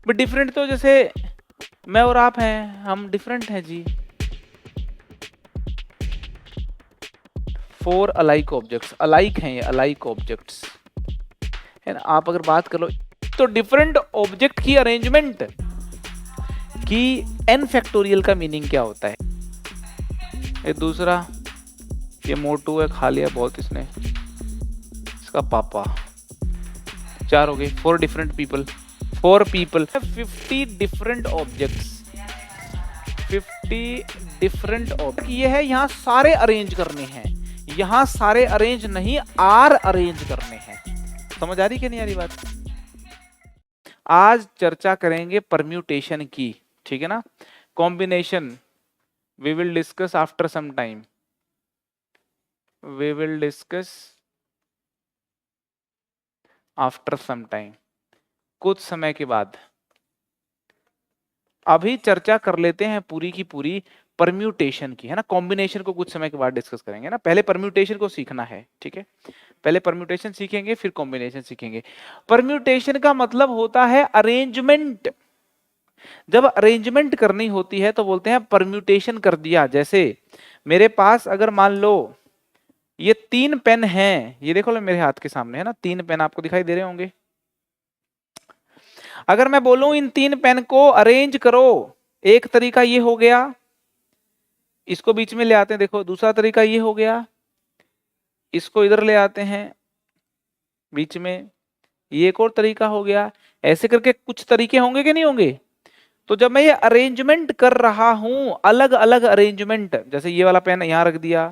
But different तो जैसे मैं और आप हैं, हम डिफरेंट हैं जी। 4 अलाइक ऑब्जेक्ट्स, अलाइक हैं ये, अलाइक ऑब्जेक्ट्स है ना। आप अगर बात कर लो तो डिफरेंट ऑब्जेक्ट की अरेंजमेंट की n फैक्टोरियल का मीनिंग क्या होता है। ये दूसरा, ये मोटू है, खा लिया बहुत इसने, इसका पापा। 4 हो गए, 4 different people, 4 people, 50 different objects, 50 different object. ये है यहाँ सारे अरेंज करने हैं, यहाँ सारे अरेंज नहीं, आर अरेंज करने हैं। समझ आ रही कि नहीं आ रही बात। आज चर्चा करेंगे परम्यूटेशन की, ठीक है ना। Combination we will discuss after some time, we will discuss after some time, कुछ समय के बाद। अभी चर्चा कर लेते हैं पूरी की पूरी परम्यूटेशन की, है ना। कॉम्बिनेशन को कुछ समय के बाद डिस्कस करेंगे ना, पहले परम्यूटेशन को सीखना है, ठीक है। पहले परम्यूटेशन सीखेंगे फिर कॉम्बिनेशन सीखेंगे। परम्यूटेशन का मतलब होता है अरेंजमेंट। जब अरेंजमेंट करनी होती है तो बोलते हैं परम्यूटेशन कर दिया। जैसे मेरे पास अगर मान लो ये 3 पेन हैं, ये देखो मेरे हाथ के सामने है ना, 3 पेन आपको दिखाई दे रहे होंगे। अगर मैं बोलूं इन 3 पेन को अरेंज करो, एक तरीका ये हो गया, इसको बीच में ले आते हैं, देखो दूसरा तरीका ये हो गया, इसको इधर ले आते हैं बीच में, ये एक और तरीका हो गया। ऐसे करके कुछ तरीके होंगे कि नहीं होंगे। तो जब मैं ये अरेंजमेंट कर रहा हूं, अलग अलग अरेंजमेंट, जैसे ये वाला पेन यहां रख दिया,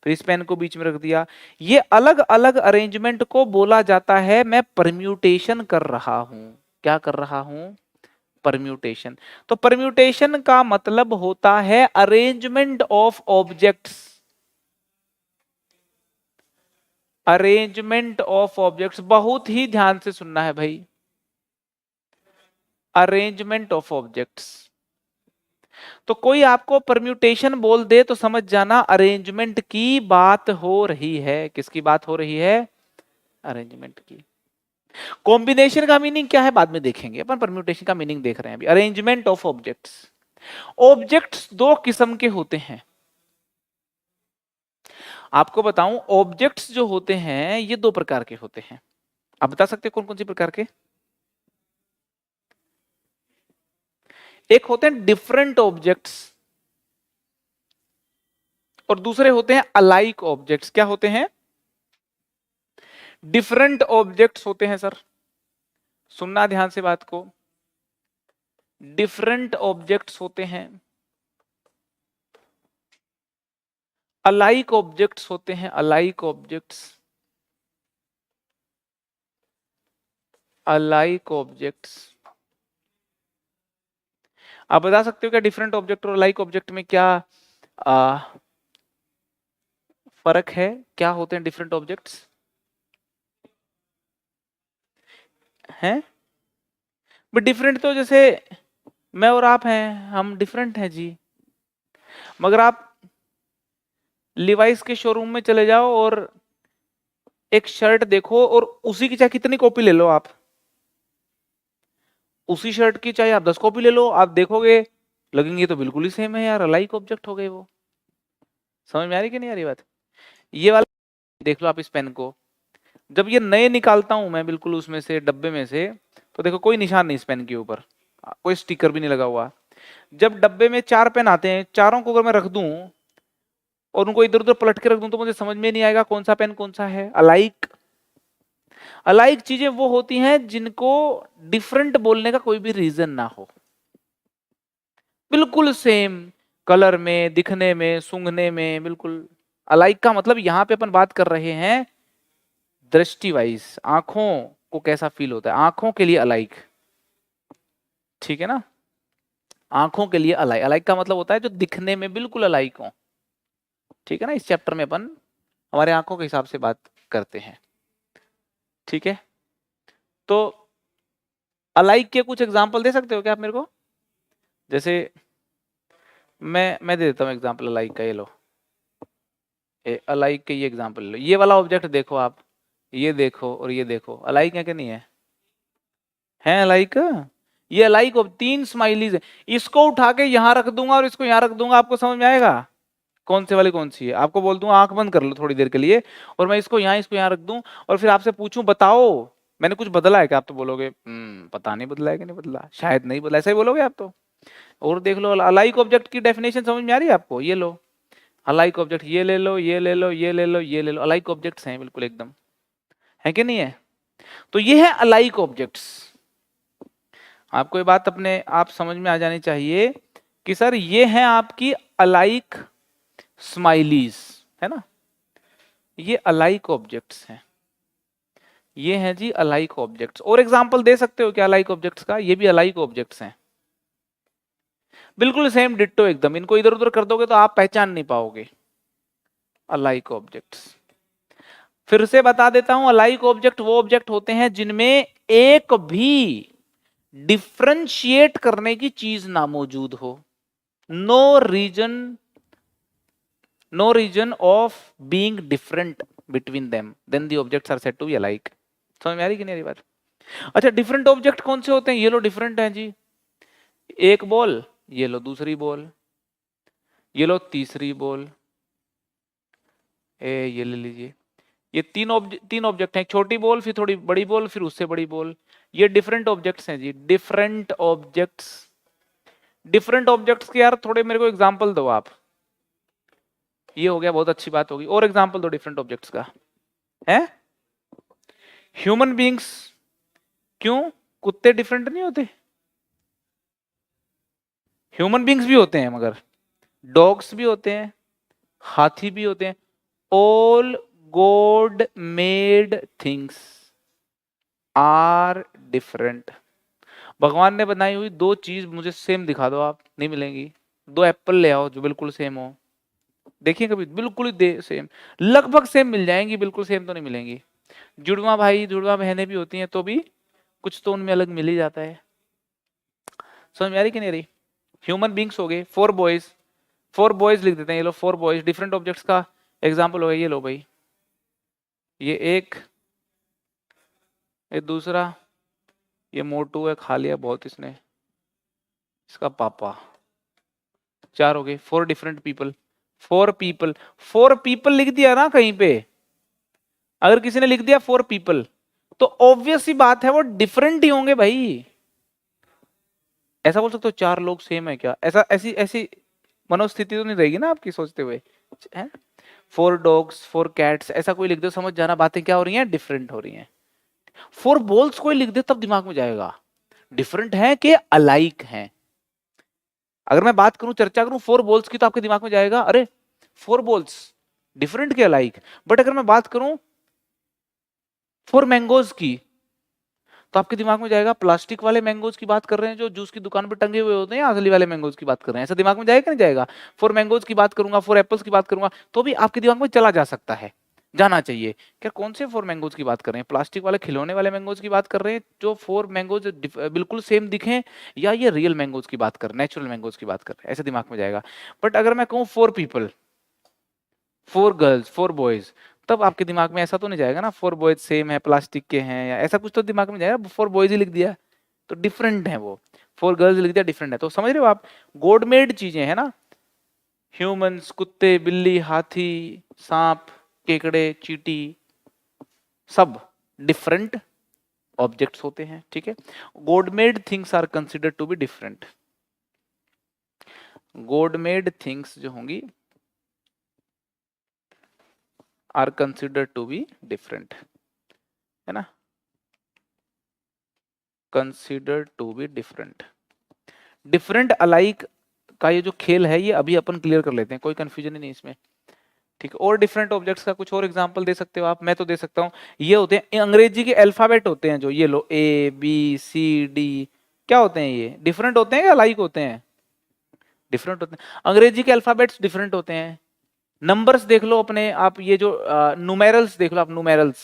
फिर इस पेन को बीच में रख दिया, ये अलग अलग अरेंजमेंट को बोला जाता है मैं परम्यूटेशन कर रहा हूं। क्या कर रहा हूं, परम्यूटेशन। तो परम्यूटेशन का मतलब होता है arrangement of objects, arrangement of objects. बहुत ही ध्यान से सुनना है भाई, अरेंजमेंट ऑफ ऑब्जेक्ट्स। तो कोई आपको परम्यूटेशन बोल दे तो समझ जाना अरेंजमेंट की बात हो रही है। किसकी बात हो रही है, अरेंजमेंट की। कॉम्बिनेशन का मीनिंग क्या है बाद में देखेंगे, अपन परम्यूटेशन का मीनिंग देख रहे हैं अभी। Arrangement of objects. ऑब्जेक्ट्स 2 किस्म के होते हैं। आपको बताऊं, ऑब्जेक्ट्स जो होते हैं ये 2 प्रकार के होते हैं। आप बता सकते हैं कौन कौन सी प्रकार के। एक होते हैं डिफरेंट ऑब्जेक्ट्स और दूसरे होते हैं अलाइक ऑब्जेक्ट्स। क्या होते हैं, डिफरेंट ऑब्जेक्ट्स होते हैं सर, सुनना ध्यान से बात को। डिफरेंट ऑब्जेक्ट्स होते हैं, अलाइक ऑब्जेक्ट्स होते हैं, अलाइक ऑब्जेक्ट्स, अलाइक ऑब्जेक्ट्स। आप बता सकते हो क्या डिफरेंट ऑब्जेक्ट और अलाइक ऑब्जेक्ट में क्या आ, फर्क है, क्या होते हैं डिफरेंट ऑब्जेक्ट्स हैं। बट डिफरेंट तो जैसे मैं और आप हैं, हम डिफरेंट हैं जी। मगर आप लिवाइस के शोरूम में चले जाओ और एक शर्ट देखो और उसी की चाहे कितनी कॉपी ले लो आप, उसी शर्ट की चाहे आप 10 कॉपी ले लो, आप देखोगे लगेंगे तो बिल्कुल ही सेम है यार, अलाइक ऑब्जेक्ट हो गए वो। समझ में आ रही कि नहीं आ रही बात। ये वाला देख लो आप इस पेन को, जब ये नए निकालता हूं मैं बिल्कुल उसमें से, डब्बे में से, तो देखो कोई निशान नहीं इस पेन के ऊपर, कोई स्टिकर भी नहीं लगा हुआ। जब डब्बे में 4 पेन आते हैं, चारों को अगर मैं रख दूं और उनको इधर उधर पलट के रख दूं तो मुझे समझ में नहीं आएगा कौन सा पेन कौन सा है। अलाइक, अलाइक चीजें वो होती हैं जिनको डिफरेंट बोलने का कोई भी रीजन ना हो, बिल्कुल सेम कलर में, दिखने में, सूंघने में, बिल्कुल अलाइक। का मतलब यहां पे अपन बात कर रहे हैं दृष्टि वाइज, आंखों को कैसा फील होता है, आंखों के लिए अलाइक, ठीक है ना। आंखों के लिए अलाइक, अलाइक का मतलब होता है जो दिखने में बिल्कुल अलाइक हो, ठीक है ना। इस चैप्टर में अपन हमारे आंखों के हिसाब से बात करते हैं, ठीक है। तो अलाइक के कुछ एग्जांपल दे सकते हो क्या आप मेरे को। जैसे मैं दे देता हूँ एग्जांपल अलाइक का, ये लो, अलाइक के ये एग्जांपल लो। ये वाला ऑब्जेक्ट देखो आप, ये देखो और ये देखो, अलाइक है कि नहीं है, है अलाइक। ये अलाइक ऑब्जेक्ट, 3 स्माइलीज है, इसको उठा के यहां रख दूंगा और इसको यहां रख दूंगा, आपको समझ में आएगा कौन से वाली कौन सी है? आपको बोल दूं आंख बंद कर लो थोड़ी देर के लिए और मैं इसको यहाँ रख दूं और फिर आपसे पूछूं बताओ मैंने कुछ बदला है क्या? आप तो बोलोगे पता नहीं बदला है कि नहीं बदला, शायद नहीं बदला, ऐसा ही बोलोगे आप तो। और देख लो अलाइक ऑब्जेक्ट की डेफिनेशन समझ में आ रही है आपको? ये लो अलाइक ऑब्जेक्ट, ये ले लो, ये ले लो, ये ले लो, ये ले लो, अलाइक ऑब्जेक्ट्स हैं बिल्कुल एकदम, है कि नहीं है? तो ये है अलाइक ऑब्जेक्ट्स। आपको ये बात अपने आप समझ में आ जानी चाहिए कि सर ये है आपकी अलाइक स्माइलीज, है ना, ये अलाइक ऑब्जेक्ट्स हैं, ये हैं जी अलाइक ऑब्जेक्ट्स। और एग्जांपल दे सकते हो क्या अलाइक ऑब्जेक्ट्स का? ये भी अलाइक ऑब्जेक्ट्स हैं, बिल्कुल सेम डिट्टो एकदम, इनको इधर उधर कर दोगे तो आप पहचान नहीं पाओगे। अलाइक ऑब्जेक्ट्स फिर से बता देता हूं, अलाइक ऑब्जेक्ट वो ऑब्जेक्ट होते हैं जिनमें एक भी डिफरेंशिएट करने की चीज ना मौजूद हो, no reason of being different between them, then the objects are said to be alike. समझ में आ रही कि नहीं आ रही बात? अच्छा डिफरेंट ऑब्जेक्ट कौन से होते हैं? ये लो डिफरेंट है जी, एक बॉल, ये लो दूसरी बॉल, ये लो तीसरी बॉल, ये ले लीजिए, ये तीन ऑब्जेक्ट हैं, छोटी बॉल फिर थोड़ी बड़ी बॉल फिर उससे बड़ी बॉल, ये डिफरेंट ऑब्जेक्ट्स हैं जी, डिफरेंट ऑब्जेक्ट्स। डिफरेंट ऑब्जेक्ट्स के यार थोड़े मेरे को एग्जांपल दो आप। ये हो गया, बहुत अच्छी बात होगी, और एग्जांपल दो डिफरेंट ऑब्जेक्ट्स का। है ह्यूमन बीइंग्स, क्यों? कुत्ते डिफरेंट नहीं होते? ह्यूमन बीइंग्स भी होते हैं, मगर डॉग्स भी होते हैं, हाथी भी होते हैं। All God made things are different. भगवान ने बनाई हुई दो चीज मुझे सेम दिखा दो आप, नहीं मिलेंगी। दो एप्पल ले आओ जो बिल्कुल सेम हो, देखिए कभी बिल्कुल ही सेम, लगभग सेम मिल जाएंगी, बिल्कुल सेम तो नहीं मिलेंगी। जुड़वा भाई जुड़वा बहनें भी होती हैं तो भी कुछ तो उनमें अलग मिल ही जाता है। समझ में आ रही कि नहीं रही? ह्यूमन बींग्स हो गए, 4 बॉयज, 4 बॉयज लिख देते हैं, ये लो 4 बॉयज। डिफरेंट ऑब्जेक्ट्स का एग्जाम्पल हो गया, ये लो भाई, ये एक, ये दूसरा, ये मोटू है, खा लिया बहुत इसने, इसका पापा। 4 हो गए, 4 डिफरेंट पीपल, 4 पीपल। 4 पीपल लिख दिया ना कहीं पे, अगर किसी ने लिख दिया 4 पीपल तो ऑब्वियस सी बात है वो डिफरेंट ही होंगे भाई। ऐसा बोल सकते हो 4 लोग सेम है क्या? ऐसा ऐसी ऐसी मनोस्थिति तो नहीं रहेगी ना आपकी सोचते हुए, है? 4 डॉग्स 4 कैट्स ऐसा कोई लिख दो, समझ जाना बातें क्या हो रही हैं, डिफरेंट हो रही हैं। 4 बॉल्स कोई लिख दे तब दिमाग में जाएगा डिफरेंट है कि अलाइक है। अगर मैं बात करूं, चर्चा करूं 4 बॉल्स की, तो आपके दिमाग में जाएगा अरे 4 बॉल्स डिफरेंट के अलाइक। बट अगर मैं बात करूं 4 मैंगोज की, तो आपके दिमाग में जाएगा प्लास्टिक वाले मैंगोज की बात कर रहे हैं जो जूस की दुकान पे टंगे हुए होते हैं, असली वाले मैंगोज की बात कर रहे हैं, ऐसा दिमाग में जाएगा नहीं जाएगा? 4 मैंगोज की बात करूंगा, 4 एप्पल्स की बात करूंगा, तो भी आपके दिमाग में चला जा सकता है, जाना चाहिए क्या कौन से 4 मैंगोज की बात कर रहे हैं, प्लास्टिक वाले खिलौने वाले मैंगोज की बात कर रहे हैं जो 4 मैंगोज बिल्कुल सेम दिखें, या ये रियल मैंगोज की बात कर रहे हैं, नेचुरल मैंगोज की बात कर रहे हैं, ऐसे दिमाग में जाएगा। बट अगर मैं कहूँ 4 पीपल, 4 गर्ल्स 4 बॉयज, तब आपके दिमाग में ऐसा तो नहीं जाएगा ना 4 बॉयज सेम है प्लास्टिक के हैं, या ऐसा कुछ तो दिमाग में जाएगा, 4 बॉयज ही लिख दिया तो डिफरेंट है वो, 4 गर्ल्स लिख दिया डिफरेंट है। तो समझ रहे हो आप, गॉड मेड चीजें है ना, ह्यूमंस, कुत्ते, बिल्ली, हाथी, सांप, केकड़े, चींटी, सब डिफरेंट ऑब्जेक्ट्स होते हैं, ठीक है? God made things are considered to be different. God made things जो होंगी are considered to be different, है ना, considered to be different. Different alike का ये जो खेल है ये अभी अपन क्लियर कर लेते हैं, कोई कंफ्यूजन ही नहीं इसमें, ठीक है? और डिफरेंट ऑब्जेक्ट्स का कुछ और एग्जांपल दे सकते हो आप? मैं तो दे सकता हूँ, ये होते हैं अंग्रेजी के अल्फाबेट होते हैं जो, ये लो ABCD, क्या होते हैं ये? डिफरेंट होते हैं या अलाइक होते हैं? डिफरेंट होते हैं। अंग्रेजी के अल्फाबेट्स डिफरेंट होते हैं। नंबर्स देख लो अपने आप, ये जो न्यूमेरल्स देख लो आप, न्यूमेरल्स,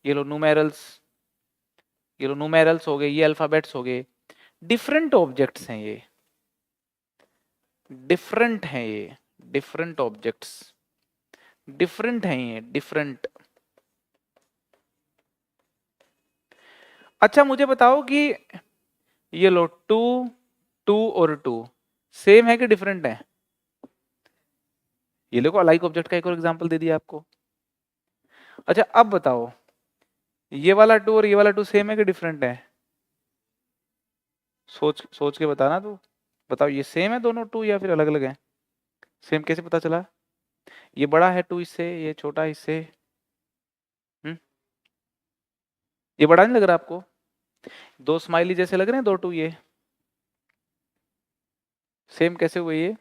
ये लो न्यूमेरल्स, ये लो न्यूमेरल्स हो गए, ये अल्फाबेट्स हो गए, डिफरेंट ऑब्जेक्ट्स हैं ये, डिफरेंट हैं ये, डिफरेंट ऑब्जेक्ट्स, डिफरेंट हैं ये, डिफरेंट। अच्छा मुझे बताओ कि ये लो 2 2 और 2 सेम है कि डिफरेंट है? ये देखो अलाइक ऑब्जेक्ट का एक और एग्जांपल दे दिया आपको। अच्छा अब बताओ ये वाला 2 और ये वाला 2 सेम है कि डिफरेंट है? सोच सोच के बताना तू। बताओ ये सेम है दोनों 2 या फिर अलग अलग है? सेम कैसे पता चला? ये बड़ा है 2 इससे, ये छोटा इससे। ये बड़ा नहीं लग रहा आपको? दो स्माइली जैसे लग रहे हैं दो 2 ये? सेम कैसे हुए ये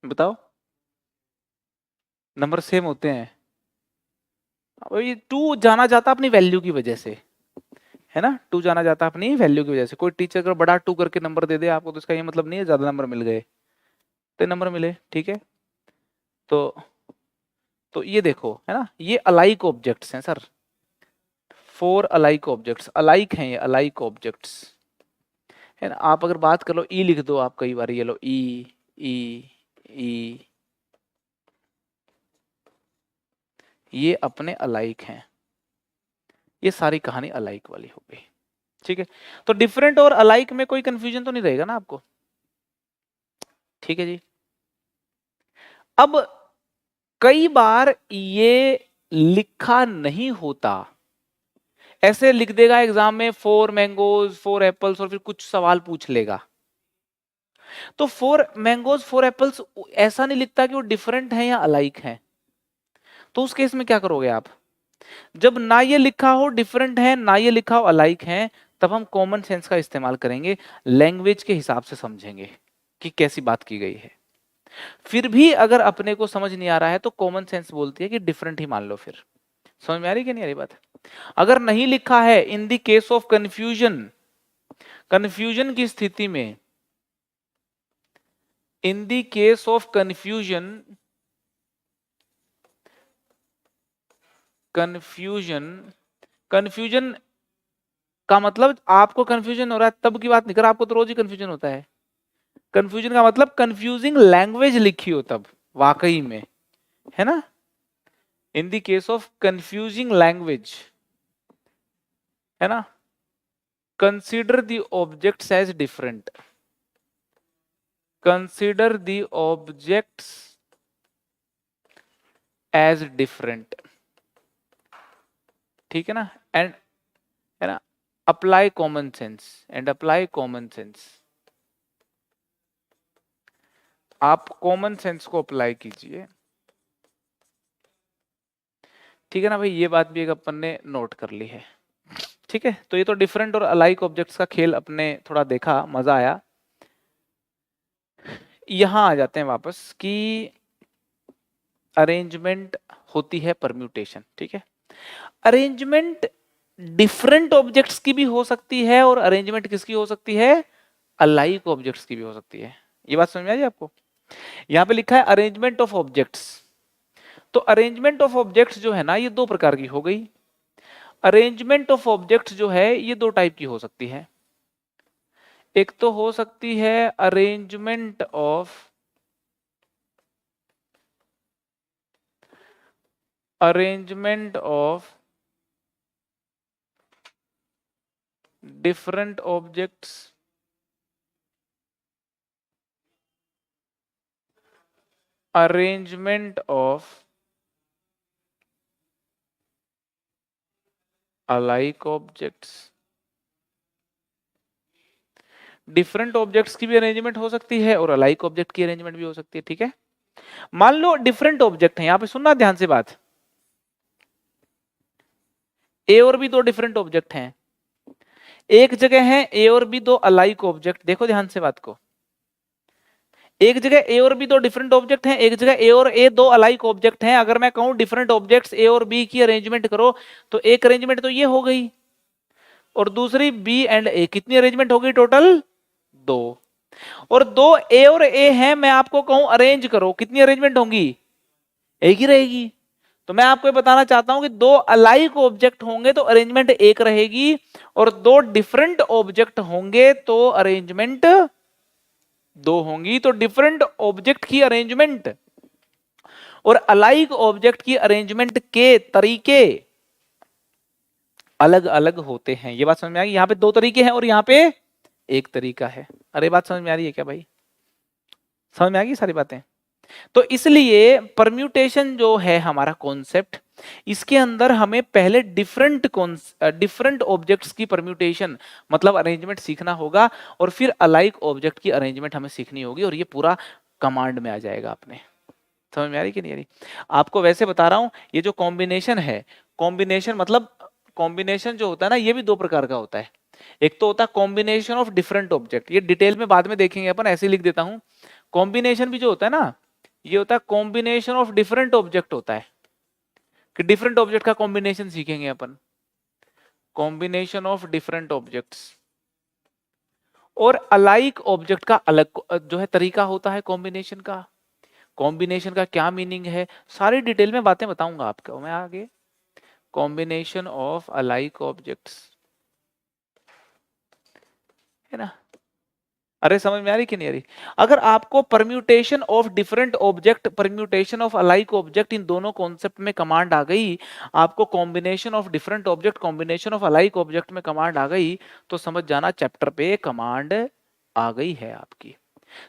बताओ? नंबर सेम होते हैं। अब ये 2 जाना जाता अपनी वैल्यू की वजह से, है ना? 2 जाना जाता अपनी वैल्यू की वजह से। कोई टीचर अगर बड़ा 2 करके नंबर दे दे आपको तो इसका ये मतलब नहीं है ज्यादा नंबर मिल गए, तो नंबर मिले, ठीक है? तो ये देखो, है ना, ये अलाइक ऑब्जेक्ट्स हैं सर। 4 अलाइक ऑब्जेक्ट्स, अलाइक हैं ये, अलाइक ऑब्जेक्ट्स, है ना? आप अगर बात कर लो ई लिख दो आप कई बार, ये लो ई ई ई, ये अपने अलाइक हैं। ये सारी कहानी अलाइक वाली हो गई, ठीक है? तो डिफरेंट और अलाइक में कोई कंफ्यूजन तो नहीं रहेगा ना आपको? ठीक है जी। अब कई बार ये लिखा नहीं होता, ऐसे लिख देगा एग्जाम में 4 मैंगोज 4 एप्पल्स और फिर कुछ सवाल पूछ लेगा। तो 4 मैंगोज 4 एप्पल्स ऐसा नहीं लिखता कि वो डिफरेंट है या अलाइक है। तो उस केस में क्या करोगे आप? जब ना ये लिखा हो डिफरेंट है ना ये लिखा हो अलाइक है, तब हम कॉमन सेंस का इस्तेमाल करेंगे, लैंग्वेज के हिसाब से समझेंगे कि कैसी बात की गई है। फिर भी अगर अपने को समझ नहीं आ रहा है तो कॉमन सेंस बोलती है कि डिफरेंट ही मान लो। फिर समझ में आ रही कि नहीं आ रही बात? अगर नहीं लिखा है, इन the case of confusion, confusion की स्थिति में, इन the case of confusion, confusion, confusion का मतलब आपको कंफ्यूजन हो रहा है तब की बात नहीं कर, आपको तो रोज ही कंफ्यूजन होता है। कंफ्यूजन का मतलब कंफ्यूजिंग लैंग्वेज लिखी हो तब, वाकई में, है ना? In the case of confusing language, है ना, consider the objects as different, consider the objects as different, ठीक है ना? एंड, है ना, apply common sense, and apply common sense, आप कॉमन सेंस को अप्लाई कीजिए, ठीक है ना भाई? ये बात भी एक अपन ने नोट कर ली है, ठीक है? तो ये तो डिफरेंट और अलाइक ऑब्जेक्ट्स का खेल अपने थोड़ा देखा, मजा आया। यहां आ जाते हैं वापस कि अरेंजमेंट होती है परम्यूटेशन, ठीक है? अरेंजमेंट डिफरेंट ऑब्जेक्ट्स की भी हो सकती है और अरेंजमेंट किसकी हो सकती है? अलाइक ऑब्जेक्ट्स की भी हो सकती है। ये बात समझ में आ रही है आपको? यहां पे लिखा है अरेंजमेंट ऑफ ऑब्जेक्ट्स, तो अरेंजमेंट ऑफ ऑब्जेक्ट्स जो है ना ये दो प्रकार की हो गई। अरेंजमेंट ऑफ ऑब्जेक्ट्स जो है ये दो टाइप की हो सकती है। एक तो हो सकती है arrangement of, arrangement of different objects, arrangement of alike objects. Different objects की भी अरेंजमेंट हो सकती है और अलाइक ऑब्जेक्ट की अरेंजमेंट भी हो सकती है, ठीक है? मान लो डिफरेंट ऑब्जेक्ट है, यहां पे सुनना ध्यान से बात, ए और बी दो डिफरेंट ऑब्जेक्ट हैं, एक जगह है ए और बी दो अलाइक ऑब्जेक्ट, देखो ध्यान से बात को, एक जगह ए और बी दो डिफरेंट ऑब्जेक्ट हैं, एक जगह ए और ए दो अलाइक ऑब्जेक्ट हैं। अगर मैं कहूं डिफरेंट ऑब्जेक्ट्स ए और बी की अरेंजमेंट करो, तो एक अरेंजमेंट तो ये हो गई, और दूसरी बी एंड ए, कितनी अरेंजमेंट हो गई टोटल? दो। और दो ए और ए हैं, मैं आपको कहूं अरेंज करो, कितनी अरेंजमेंट होंगी? एक ही रहेगी। तो मैं आपको बताना चाहता हूं कि दो अलाइक ऑब्जेक्ट होंगे तो अरेंजमेंट एक रहेगी, और दो डिफरेंट ऑब्जेक्ट होंगे तो अरेंजमेंट दो होंगी। तो डिफरेंट ऑब्जेक्ट की अरेंजमेंट और अलाइक ऑब्जेक्ट की अरेंजमेंट के तरीके अलग अलग होते हैं। ये बात समझ में आ गई? यहां पे दो तरीके हैं और यहां पे एक तरीका है। अरे बात समझ में आ रही है क्या भाई? समझ में आ गई सारी बातें? तो इसलिए परम्यूटेशन जो है हमारा कॉन्सेप्ट, इसके अंदर हमें पहले डिफरेंट ऑब्जेक्ट्स की परम्यूटेशन मतलब अरेंजमेंट सीखना होगा, और फिर अलाइक ऑब्जेक्ट की अरेंजमेंट हमें सीखनी होगी, और ये पूरा कमांड में आ जाएगा अपने। समझ में आ रही कि नहीं आ रही? आपको वैसे बता रहा हूं, ये जो कॉम्बिनेशन है, कॉम्बिनेशन मतलब कॉम्बिनेशन जो होता है ना, ये भी दो प्रकार का होता है। एक तो होता है कॉम्बिनेशन ऑफ डिफरेंट ऑब्जेक्ट, ये डिटेल में बाद में देखेंगे अपन, ऐसे ही लिख देता हूं। कॉम्बिनेशन भी जो होता है ना, ये होता है कॉम्बिनेशन ऑफ डिफरेंट ऑब्जेक्ट होता है, कि डिफरेंट ऑब्जेक्ट का कॉम्बिनेशन सीखेंगे अपन, कॉम्बिनेशन ऑफ डिफरेंट ऑब्जेक्ट्स। और अलाइक ऑब्जेक्ट का अलग जो है तरीका होता है कॉम्बिनेशन का। कॉम्बिनेशन का क्या मीनिंग है, सारी डिटेल में बातें बताऊंगा आपको मैं आगे। कॉम्बिनेशन ऑफ अलाइक ऑब्जेक्ट्स, है ना? अरे समझ में आ रही कि नहीं आ रही? अगर आपको permutation of different object, permutation of alike object, इन दोनों कॉन्सेप्ट में कमांड आ गई, आपको combination of different object, combination of alike object में कमांड आ गई, तो समझ जाना चैप्टर पे कमांड आ गई है आपकी।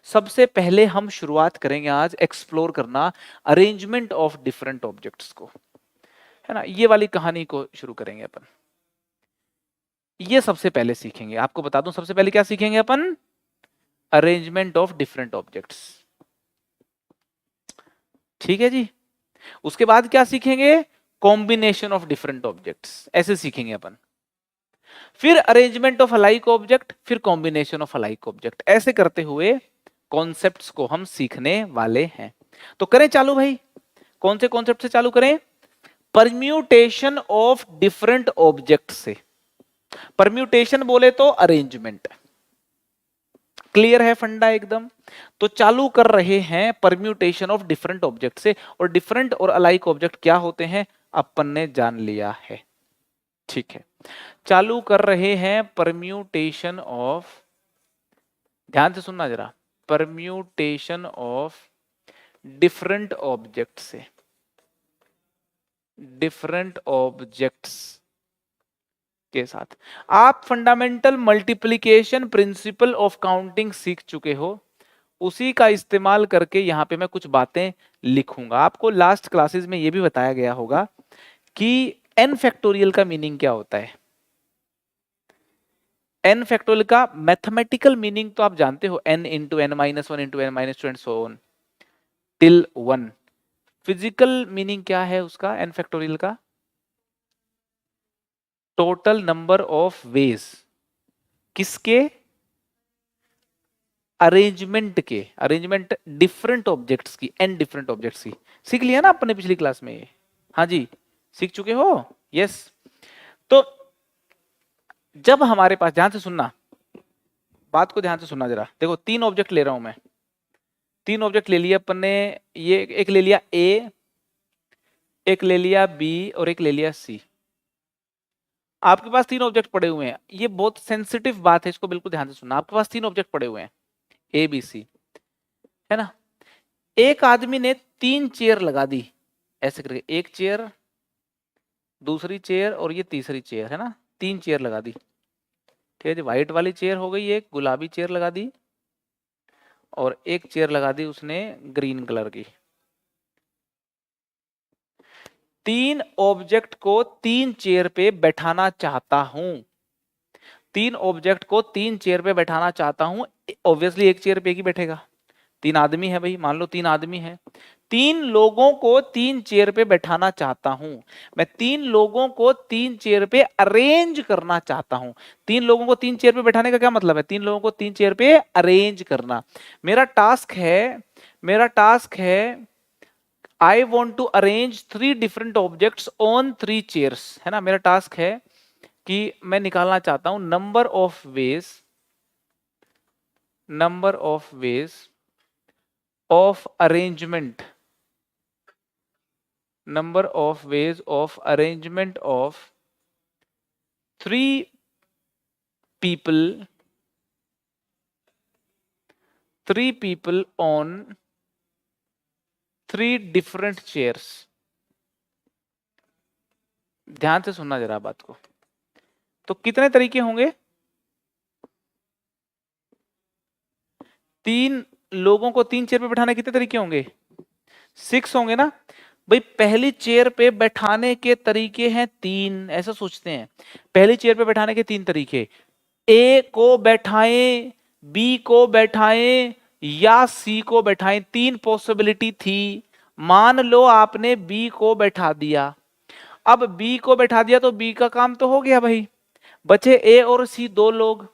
सबसे पहले हम शुरुआत करेंगे आज एक्सप्लोर करना अरेंजमेंट ऑफ डिफरेंट ऑब्जेक्ट्स को, है ना? ये वाली कहानी को शुरू करेंगे अपन। ये सबसे पहले सीखेंगे, आपको बता दूं सबसे पहले क्या सीखेंगे अपन? Arrangement of different objects. ठीक है जी। उसके बाद क्या सीखेंगे? कॉम्बिनेशन ऑफ डिफरेंट ऑब्जेक्ट्स, ऐसे सीखेंगे अपन। फिर अरेंजमेंट ऑफ अलाइक ऑब्जेक्ट, फिर कॉम्बिनेशन ऑफ अलाइक ऑब्जेक्ट, ऐसे करते हुए कॉन्सेप्ट्स को हम सीखने वाले हैं। तो करें चालू भाई। कौन से कॉन्सेप्ट से चालू करें? परम्यूटेशन ऑफ डिफरेंट ऑब्जेक्ट से। परम्यूटेशन बोले तो अरेंजमेंट। क्लियर है फंडा एकदम? तो चालू कर रहे हैं परम्यूटेशन ऑफ डिफरेंट ऑब्जेक्ट से, और डिफरेंट और अलाइक ऑब्जेक्ट क्या होते हैं अपन ने जान लिया है। ठीक है, चालू कर रहे हैं परम्यूटेशन ऑफ, ध्यान से सुनना जरा, परम्यूटेशन ऑफ डिफरेंट ऑब्जेक्ट से, डिफरेंट ऑब्जेक्ट्स के साथ। आप fundamental multiplication principle of counting सीख चुके हो, उसी का इस्तेमाल करके यहां पे मैं कुछ बातें लिखूंगा। आपको लास्ट क्लासेस में यह भी बताया गया होगा कि n फैक्टोरियल का मीनिंग क्या होता है। n फैक्टोरियल का मैथमेटिकल मीनिंग तो आप जानते हो, n into n minus one into n minus two and so on till 1। Physical meaning क्या है उसका n फैक्टोरियल का? टोटल नंबर ऑफ वेज, किसके? अरेंजमेंट के, अरेंजमेंट डिफरेंट ऑब्जेक्ट्स की, n डिफरेंट ऑब्जेक्ट्स की। सीख लिया ना आपने पिछली क्लास में? हाँ जी, सीख चुके हो? यस। तो जब हमारे पास, ध्यान से सुनना, बात को ध्यान से सुनना जरा, देखो तीन ऑब्जेक्ट ले रहा हूं मैं, तीन ऑब्जेक्ट ले लिया अपन ने, ये एक ले लिया ए, एक ले लिया बी, और एक ले लिया सी। आपके पास तीन ऑब्जेक्ट पड़े हुए हैं, ये बहुत सेंसिटिव बात है, इसको बिल्कुल ध्यान से सुनना। आपके पास तीन ऑब्जेक्ट पड़े हुए हैं ए बी सी, है ना? एक आदमी ने तीन चेयर लगा दी ऐसे करके, एक चेयर, दूसरी चेयर, और ये तीसरी चेयर, है ना? तीन चेयर लगा दी। ठीक है जी, व्हाइट वाली चेयर हो गई, एक गुलाबी चेयर लगा दी, और एक चेयर लगा दी उसने ग्रीन कलर की। तीन ऑब्जेक्ट को तीन चेयर पे बैठाना चाहता हूं, तीन ऑब्जेक्ट को तीन चेयर पे बैठाना चाहता हूं। ऑब्वियसली एक चेयर पे ही बैठेगा, तीन आदमी है भाई, मान लो तीन आदमी है। तीन लोगों को तीन चेयर पे बैठाना चाहता हूं, मैं तीन लोगों को तीन चेयर पे अरेंज करना चाहता हूं। तीन लोगों को तीन चेयर पे बैठाने का क्या मतलब है? तीन लोगों को तीन चेयर पे अरेंज करना। मेरा टास्क है, मेरा टास्क है, I want to arrange three different objects on three chairs, है ना? मेरा टास्क है कि मैं निकालना चाहता हूं number of ways, number of ways of arrangement, number of ways of arrangement of three people, three people on three different chairs। ध्यान से सुनना जरा बात को। तो कितने तरीके होंगे? 3 लोगों को 3 चेयर पे बैठाने के कितने तरीके होंगे? 6 होंगे ना भाई। पहली चेयर पे बैठाने के तरीके हैं 3, ऐसा सोचते हैं। पहली चेयर पे बैठाने के 3 तरीके, ए को बैठाएं, बी को बैठाएं या सी को बैठाएं। 3 पॉसिबिलिटी थी। मान लो आपने बी को बैठा दिया। अब बी को बैठा दिया तो बी का काम तो हो गया भाई। बचे ए और सी, 2 लोग।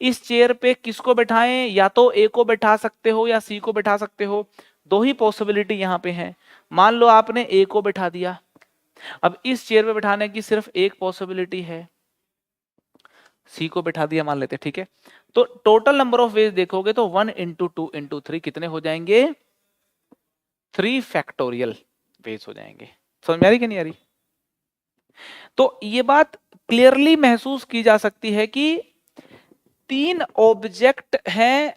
इस चेयर पे किसको बैठाएं? या तो ए को बैठा सकते हो या सी को बैठा सकते हो। 2 ही पॉसिबिलिटी यहां पे है। मान लो आपने ए को बैठा दिया। अब इस चेयर पे बैठाने की सिर्फ एक पॉसिबिलिटी है, सी को बैठा दिया मान लेते, ठीक है। तो टोटल नंबर ऑफ वेज देखोगे तो 1 इंटू 2 इंटू 3 कितने हो जाएंगे? 3 फैक्टोरियल वेज हो जाएंगे। समझ में आ रही कि नहीं आ रही? तो ये बात क्लियरली महसूस की जा सकती है कि 3 ऑब्जेक्ट हैं,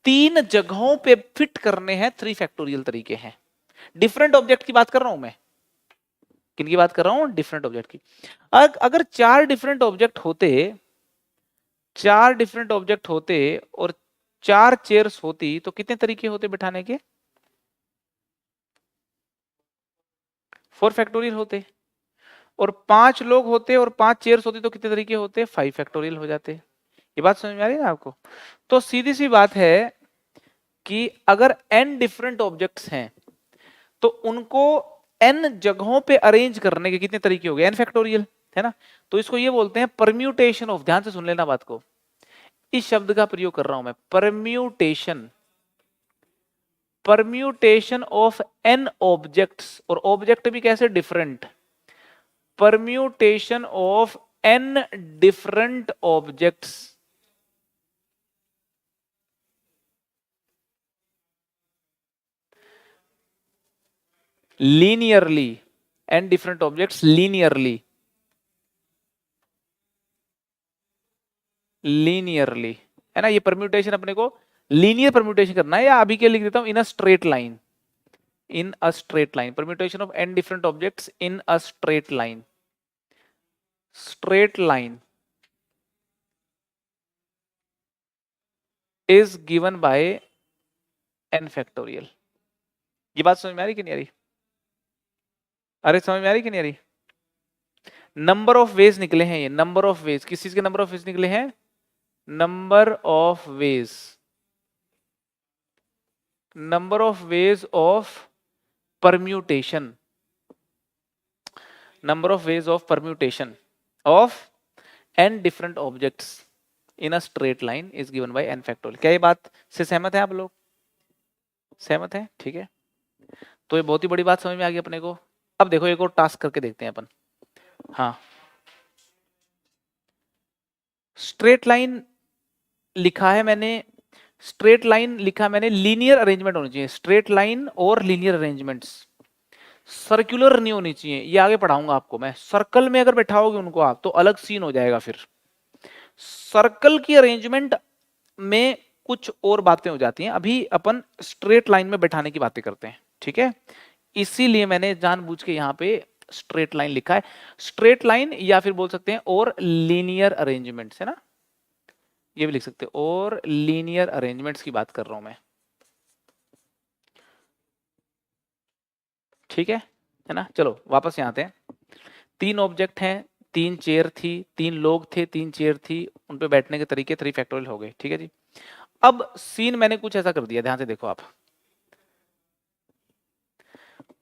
3 जगहों पे फिट करने हैं, 3 फैक्टोरियल तरीके हैं। डिफरेंट ऑब्जेक्ट की बात कर रहा हूं मैं। किनकी बात कर रहा हूं? डिफरेंट ऑब्जेक्ट की। अगर 4 डिफरेंट ऑब्जेक्ट होते, 4 डिफरेंट ऑब्जेक्ट होते और 4 चेयर्स होती तो कितने तरीके होते बैठाने के? 4 फैक्टोरियल होते। और 5 लोग होते और 5 चेयर्स होती तो कितने तरीके होते? 5 फैक्टोरियल हो जाते। ये बात समझ में आ रही है ना आपको? तो सीधी सी बात है कि अगर n डिफरेंट ऑब्जेक्ट्स हैं तो उनको n जगहों पे अरेंज करने के कितने तरीके हो गए? n फैक्टोरियल, है ना। तो इसको ये बोलते हैं परम्यूटेशन ऑफ, ध्यान से सुन लेना बात को, इस शब्द का प्रयोग कर रहा हूं मैं, permutation. Permutation of n objects, और ऑब्जेक्ट भी कैसे? Different. Permutation of n different objects linearly, n different objects linearly, linearly, है ना। ये परम्यूटेशन अपने को लीनियर परम्यूटेशन करना है, या अभी के लिख देता हूं in a straight line, in a straight line. Permutation of n different objects in a straight line, straight line is given by n factorial. ये बात समझ में आ रही कि नहीं आ रही? अरे समझ में आ रही कि नहीं आ रही? नंबर ऑफ वेज निकले हैं ये, नंबर ऑफ वेज। किस चीज के नंबर ऑफ वेज निकले हैं? Number of ways, number of ways of permutation, number of ways of permutation of n different objects in a straight line is given by n factorial. क्या ये बात से सहमत है आप लोग? सहमत है, ठीक है। तो ये बहुत ही बड़ी बात समझ में आ गई अपने को। अब देखो एक और टास्क करके देखते हैं अपन। हाँ, स्ट्रेट लाइन लिखा है मैंने, स्ट्रेट लाइन लिखा मैंने, लीनियर अरेंजमेंट होनी चाहिए। स्ट्रेट लाइन और लीनियर अरेंजमेंट्स, सर्कुलर नहीं होनी चाहिए। ये आगे पढ़ाऊंगा आपको मैं। सर्कल में अगर बैठाओगे उनको आप तो अलग सीन हो जाएगा फिर। सर्कल की अरेंजमेंट में कुछ और बातें हो जाती हैं। अभी अपन स्ट्रेट लाइन में बैठाने की बातें करते हैं, ठीक है। इसीलिए मैंने जानबूझ के यहाँ पे स्ट्रेट लाइन लिखा है। स्ट्रेट लाइन या फिर बोल सकते हैं और लीनियर अरेंजमेंट्स, है ना। ये भी लिख सकते हैं और लीनियर अरेंजमेंट्स की बात कर रहा हूं मैं, ठीक है ना। चलो वापस यहाँ आते हैं। 3 ऑब्जेक्ट हैं, 3 चेयर थी, 3 लोग थे, 3 चेयर थी, उन पे बैठने के तरीके 3 फैक्टोरियल हो गए, ठीक है जी। अब सीन मैंने कुछ ऐसा कर दिया, ध्यान से देखो आप।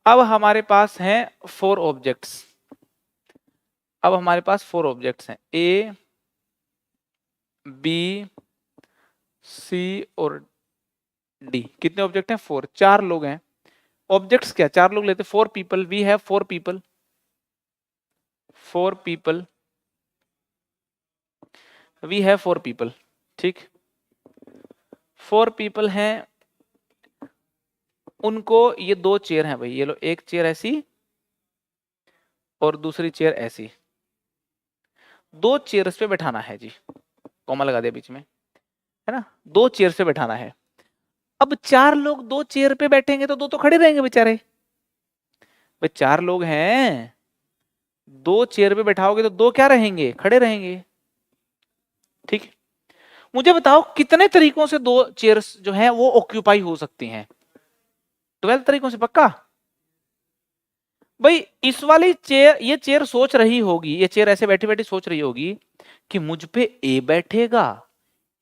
अब हमारे पास हैं 4 ऑब्जेक्ट्स। अब हमारे पास 4 ऑब्जेक्ट्स हैं, ए, बी, सी और डी। कितने ऑब्जेक्ट हैं? 4। 4 लोग हैं। ऑब्जेक्ट्स क्या? 4 लोग लेते, 4 people, we have 4 people, 4 people, we have 4 people, ठीक। 4 पीपल हैं, उनको ये 2 चेयर हैं भाई, ये लो, एक चेयर ऐसी और दूसरी चेयर ऐसी। 2 चेयर्स पे बैठाना है जी, कॉमा लगा दिया बीच में, है ना। 2 चेयर्स पे बैठाना है। अब 4 लोग 2 चेयर पे बैठेंगे तो 2 तो खड़े रहेंगे बेचारे। भाई 4 लोग हैं, 2 चेयर पे बैठाओगे तो 2 क्या रहेंगे? खड़े रहेंगे, ठीक। मुझे बताओ कितने तरीकों से दो चेयर्स जो है वो ऑक्यूपाई हो सकती हैं? 12 तरीकों से पक्का? भाई इस वाली चेयर, ये चेयर सोच रही होगी, ये चेयर ऐसे बैठी बैठी सोच रही होगी कि मुझ पे ए बैठेगा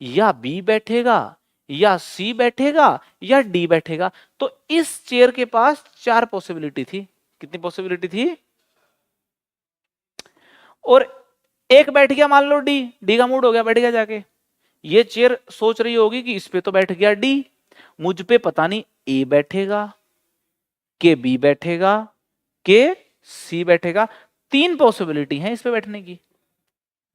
या बी बैठेगा या सी बैठेगा या डी बैठेगा। तो इस चेयर के पास 4 पॉसिबिलिटी थी। कितनी पॉसिबिलिटी थी? और एक बैठ गया मान लो डी, डी का मूड हो गया, बैठ गया जाके। ये चेयर सोच रही होगी कि इस पे तो बैठ गया डी, मुझ पे पता नहीं ए बैठेगा के बी बैठेगा के सी बैठेगा। 3 पॉसिबिलिटी है इस पे बैठने की।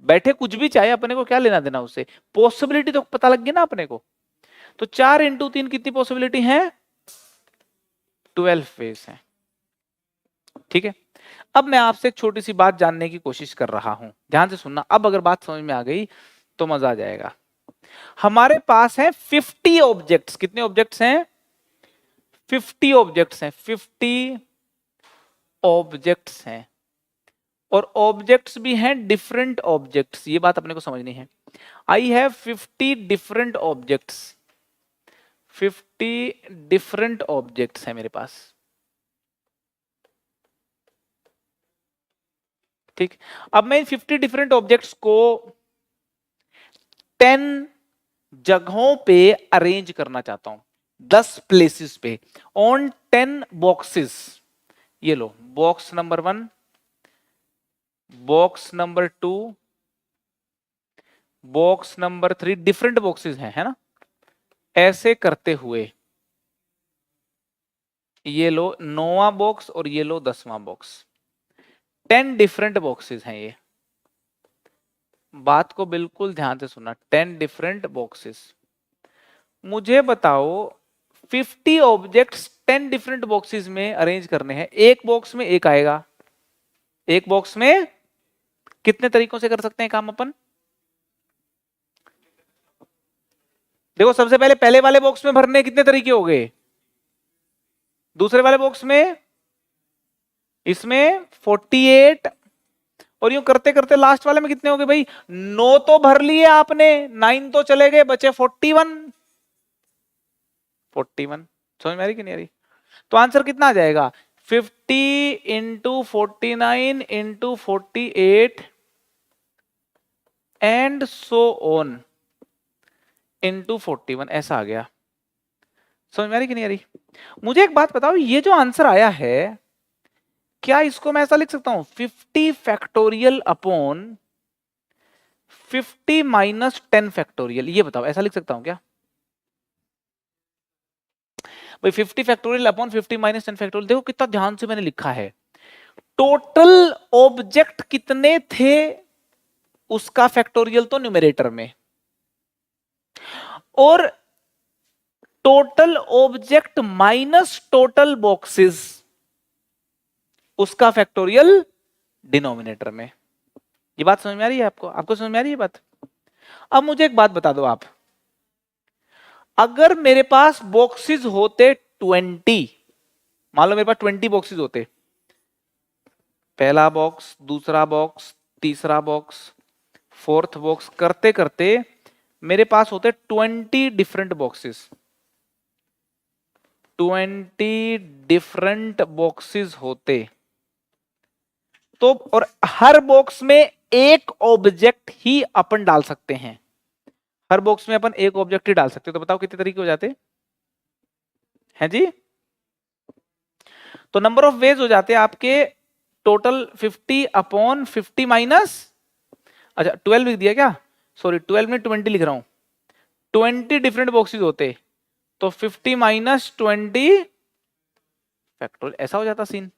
बैठे कुछ भी चाहे, अपने को क्या लेना देना उससे, पॉसिबिलिटी तो पता लग गई ना अपने को। तो 4 इंटू 3 कितनी पॉसिबिलिटी है? 12 फेस है। ठीक है, अब मैं आपसे एक छोटी सी बात जानने की कोशिश कर रहा हूं, ध्यान से सुनना। अब अगर बात समझ में आ गई तो मजा आ जाएगा। हमारे पास है 50 ऑब्जेक्ट्स। कितने ऑब्जेक्ट्स हैं? 50 ऑब्जेक्ट्स हैं। 50 ऑब्जेक्ट्स हैं, और ऑब्जेक्ट्स भी हैं डिफरेंट ऑब्जेक्ट्स। ये बात अपने को समझनी है। I have 50 different objects. 50 different objects है मेरे पास। ठीक, अब मैं इन 50 डिफरेंट ऑब्जेक्ट्स को 10 जगहों पे अरेंज करना चाहता हूं, 10 प्लेसेस पे, ऑन 10 बॉक्सेस। ये लो, box number 1, box number 2, box number 3, different boxes हैं, है ना। ऐसे करते हुए ये लो 9वां बॉक्स और ये लो 10वां बॉक्स। 10 डिफरेंट बॉक्सेस हैं ये। बात को बिल्कुल ध्यान से सुनना, 10 डिफरेंट बॉक्सेस। मुझे बताओ 50 ऑब्जेक्ट्स 10 डिफरेंट बॉक्सेस में अरेंज करने हैं। एक बॉक्स में एक आएगा। एक बॉक्स में कितने तरीकों से कर सकते हैं काम अपन? देखो, सबसे पहले पहले वाले बॉक्स में भरने कितने तरीके हो गए, दूसरे वाले बॉक्स में, इसमें 48, और यूं करते करते लास्ट वाले में कितने हो गए भाई? 9 तो भर लिए आपने, 9 तो चले गए, बचे 41। 41 समझ में आ रही कि नहीं आ रही? तो आंसर कितना आ जाएगा? 50 into 49 into 48 and so on into 41, ऐसा आ गया। समझ में आ रही कि नहीं आ रही? मुझे एक बात बताओ, ये जो आंसर आया है, क्या इसको मैं ऐसा लिख सकता हूं 50 फैक्टोरियल अपॉन 50 माइनस 10 फैक्टोरियल? ये बताओ, ऐसा लिख सकता हूं क्या भाई? 50 फैक्टोरियल अपॉन 50 माइनस 10 फैक्टोरियल। देखो कितना ध्यान से मैंने लिखा है। टोटल ऑब्जेक्ट कितने थे उसका फैक्टोरियल तो न्यूमरेटर में, और total object minus total boxes उसका फैक्टोरियल डिनोमिनेटर में। ये बात समझ में आ रही है आपको? आपको समझ में आ रही है बात? अब मुझे एक बात बता दो आप, अगर मेरे पास बॉक्सेस होते 20, मान लो मेरे पास 20 बॉक्सेस होते, पहला बॉक्स, दूसरा बॉक्स, तीसरा बॉक्स, फोर्थ बॉक्स, करते करते मेरे पास होते 20 डिफरेंट बॉक्सेस। 20 डिफरेंट बॉक्सेस होते तो, और हर बॉक्स में एक ऑब्जेक्ट ही अपन डाल सकते हैं। हर बॉक्स में अपन एक ऑब्जेक्ट ही डाल सकते हैं। तो बताओ कितने तरीके हो जाते हैं जी? तो नंबर ऑफ वेज हो जाते हैं आपके टोटल 50 अपॉन 50 माइनस, अच्छा 12 लिख दिया क्या, सॉरी 12 में 20 लिख रहा हूं। 20 डिफरेंट बॉक्सेस होते तो 50 माइनस 20 फैक्टोरियल, ऐसा हो जाता सीन।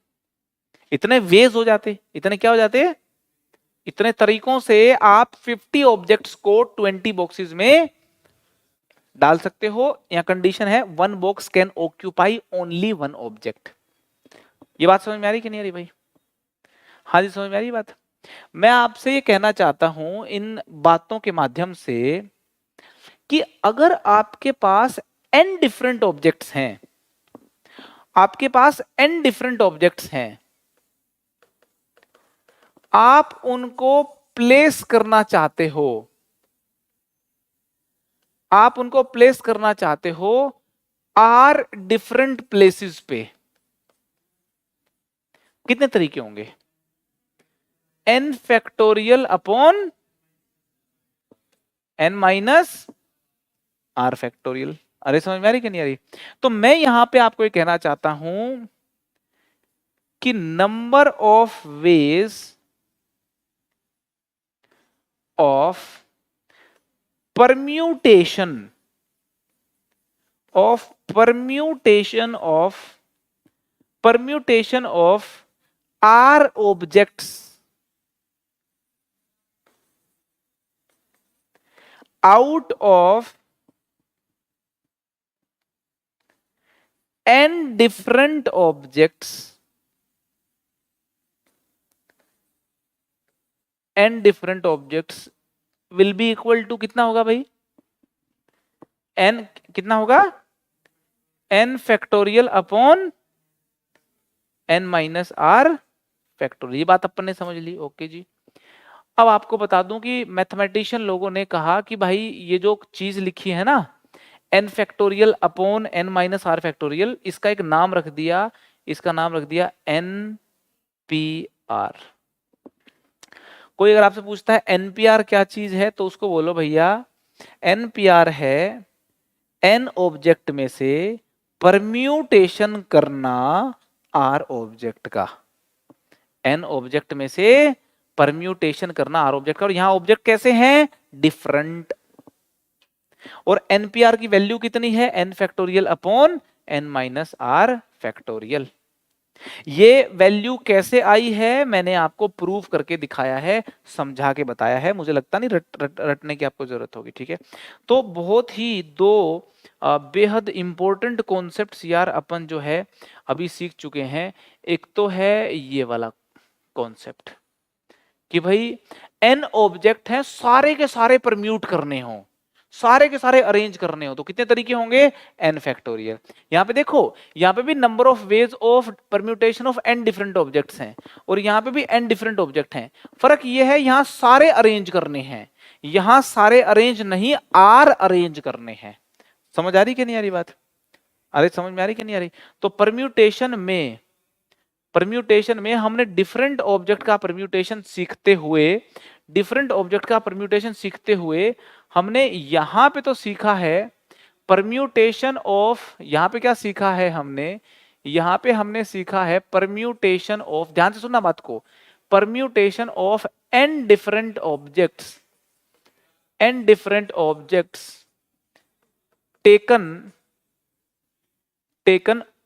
इतने वेज हो जाते, इतने क्या हो जाते, इतने तरीकों से आप 50 ऑब्जेक्ट्स को 20 बॉक्सेस में डाल सकते हो। या कंडीशन है 1 box can occupy only 1 object. ये बात समझ में आ रही कि नहीं आ रही भाई? हाँ जी, समझ में आ रही बात? मैं आपसे ये कहना चाहता हूं इन बातों के माध्यम से कि अगर आपके पास n डिफरेंट ऑब्जेक्ट्स हैं, आपके पास n डिफरेंट ऑब्जेक्ट्स हैं, आप उनको प्लेस करना चाहते हो, आप उनको प्लेस करना चाहते हो आर डिफरेंट प्लेसेस पे, कितने तरीके होंगे? n factorial upon n minus r factorial. अरे समझ में आ रही कि नहीं आ रही? तो मैं यहां पे आपको ये कहना चाहता हूं कि number of ways of permutation of r objects out of n different objects will be equal to कितना होगा भाई? n कितना होगा? n factorial upon n minus r factorial. ये बात अपन ने समझ ली, ओके जी। अब आपको बता दूं कि मैथमेटिशियन लोगों ने कहा कि भाई ये जो चीज लिखी है ना n factorial upon n minus r factorial, इसका एक नाम रख दिया, इसका नाम रख दिया npr। कोई अगर आपसे पूछता है npr क्या चीज है, तो उसको बोलो भैया npr है n ऑब्जेक्ट में से परम्यूटेशन करना r ऑब्जेक्ट का, n ऑब्जेक्ट में से परम्यूटेशन करना r ऑब्जेक्ट का। और यहां ऑब्जेक्ट कैसे हैं? डिफरेंट। और npr की वैल्यू कितनी है? n factorial upon n minus r factorial. ये वैल्यू कैसे आई है मैंने आपको प्रूव करके दिखाया है, समझा के बताया है, मुझे लगता नहीं रटने की आपको जरूरत होगी, ठीक है। तो बहुत ही दो बेहद इंपॉर्टेंट कॉन्सेप्ट्स यार अपन जो है अभी सीख चुके हैं। एक तो है ये वाला कॉन्सेप्ट कि भाई n ऑब्जेक्ट है, सारे के सारे परम्यूट करने हो, सारे के सारे अरेंज करने हो, तो कितने तरीके होंगे? n factorial. यहां पे देखो, यहां पे भी number of ways of permutation of n different objects हैं, और यहां पे भी n डिफरेंट ऑब्जेक्ट हैं। फर्क ये है यहां सारे अरेंज करने हैं, यहां सारे अरेंज नहीं आर अरेंज करने हैं। समझ आ रही कि नहीं आ रही बात? अरे समझ में आ रही कि नहीं आ रही? तो परम्यूटेशन में हमने डिफरेंट ऑब्जेक्ट का परम्यूटेशन सीखते हुए हमने यहां पे तो सीखा है परम्यूटेशन ऑफ, यहां पे क्या सीखा है हमने? यहां पे हमने सीखा है परम्यूटेशन ऑफ, ध्यान से सुनना बात को, permutation of n different objects taken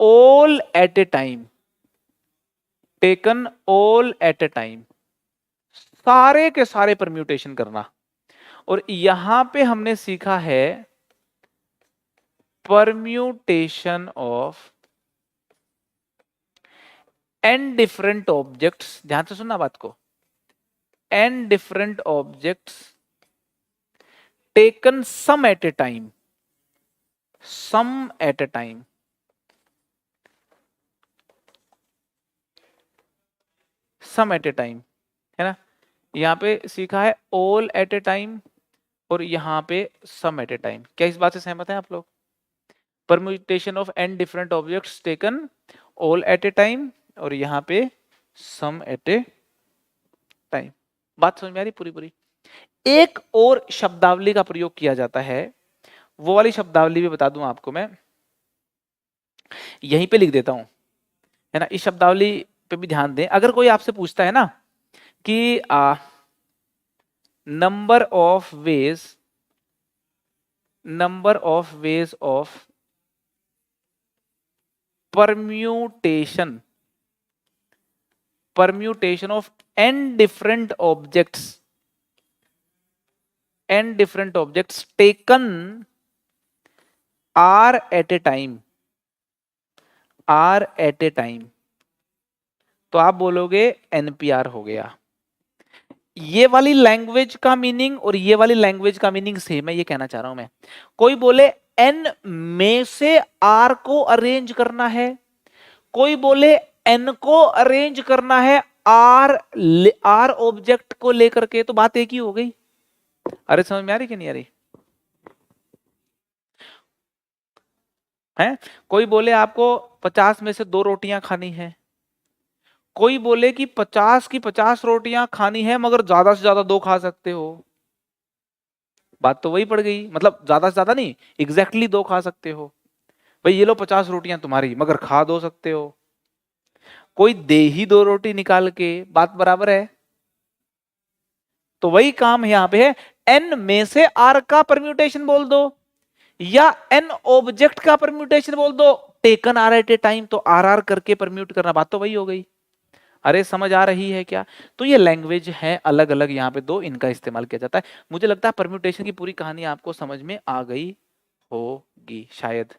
all at a time, सारे के सारे परम्यूटेशन करना। और यहां पे हमने सीखा है permutation of n different objects, ध्यान से सुनना बात को, n different objects taken some at a time, है ना। यहां पे सीखा है ऑल एट ए टाइम, और यहां पे सम एट ए टाइम। क्या इस बात से सहमत हैं आप लोग? Permutation of n different objects taken all at a time, और यहां पे सम एट ए टाइम। बात समझ में आ रही पूरी? एक और शब्दावली का प्रयोग किया जाता है, वो वाली शब्दावली भी बता दूं आपको मैं, यहीं पे लिख देता हूं, है ना। इस शब्दावली पे भी ध्यान दें। अगर कोई आपसे पूछता है ना कि number of ways of permutation of n different objects taken r at a time, तो आप बोलोगे npr हो गया। ये वाली लैंग्वेज का मीनिंग और ये वाली लैंग्वेज का मीनिंग सेम है, ये कहना चाह रहा हूं मैं। कोई बोले n में से r को अरेंज करना है, कोई बोले n को अरेंज करना है r ऑब्जेक्ट को लेकर के, तो बात एक ही हो गई। अरे समझ में आ रही कि नहीं आ रही? है। कोई बोले आपको 50 में से 2 रोटियां खानी है, कोई बोले कि 50 की 50 रोटियां खानी है मगर ज्यादा से ज्यादा 2 खा सकते हो। बात तो वही पड़ गई, मतलब ज्यादा से ज्यादा नहीं, एग्जैक्टली 2 खा सकते हो। भाई ये लो 50 रोटियां तुम्हारी, मगर खा 2 सकते हो। कोई दे ही 2 रोटी निकाल के, बात बराबर है। तो वही काम यहाँ पे है, एन में से आर का परम्यूटेशन बोल दो या एन ऑब्जेक्ट का परम्यूटेशन बोल दो, taken r at a time, तो आर आर करके परम्यूट करना, बात तो वही हो गई। अरे समझ आ रही है क्या? तो ये लैंग्वेज है अलग अलग, यहाँ पे 2 इनका इस्तेमाल किया जाता है। मुझे लगता है परम्यूटेशन की पूरी कहानी आपको समझ में आ गई होगी, शायद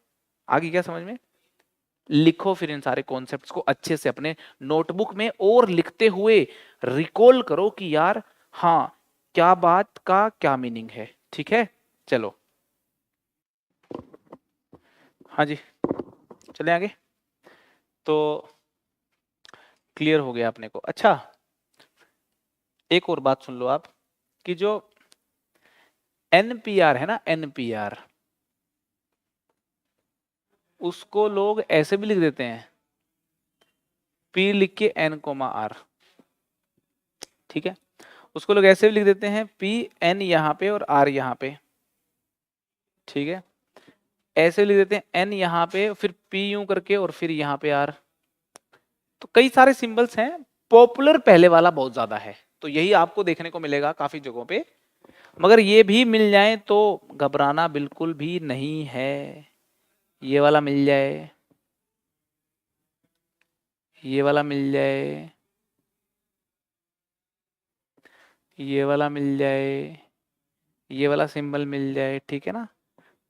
आ गई क्या समझ में? लिखो फिर इन सारे कॉन्सेप्ट्स को अच्छे से अपने नोटबुक में, और लिखते हुए रिकॉल करो कि यार हाँ क्या बात का क्या मीनिंग है। ठीक है, चलो हाँ जी चले आगे। तो क्लियर हो गया अपने को। अच्छा एक और बात सुन लो आप, कि जो एनपीआर है ना, एनपीआर, उसको लोग ऐसे भी लिख देते हैं, पी लिख के एन कोमा आर, ठीक है। उसको लोग ऐसे भी लिख देते हैं, पी एन यहाँ पे और आर यहाँ पे, ठीक है। ऐसे लिख देते हैं एन यहाँ पे, फिर पी यूं करके और फिर यहाँ पे आर। तो कई सारे सिंबल्स हैं, पॉपुलर पहले वाला बहुत ज्यादा है, तो यही आपको देखने को मिलेगा काफी जगहों पे। मगर ये भी मिल जाए तो घबराना बिल्कुल भी नहीं है, ये वाला मिल जाए, ये वाला मिल जाए, ये वाला मिल जाए, ये वाला सिंबल मिल जाए, ठीक है ना।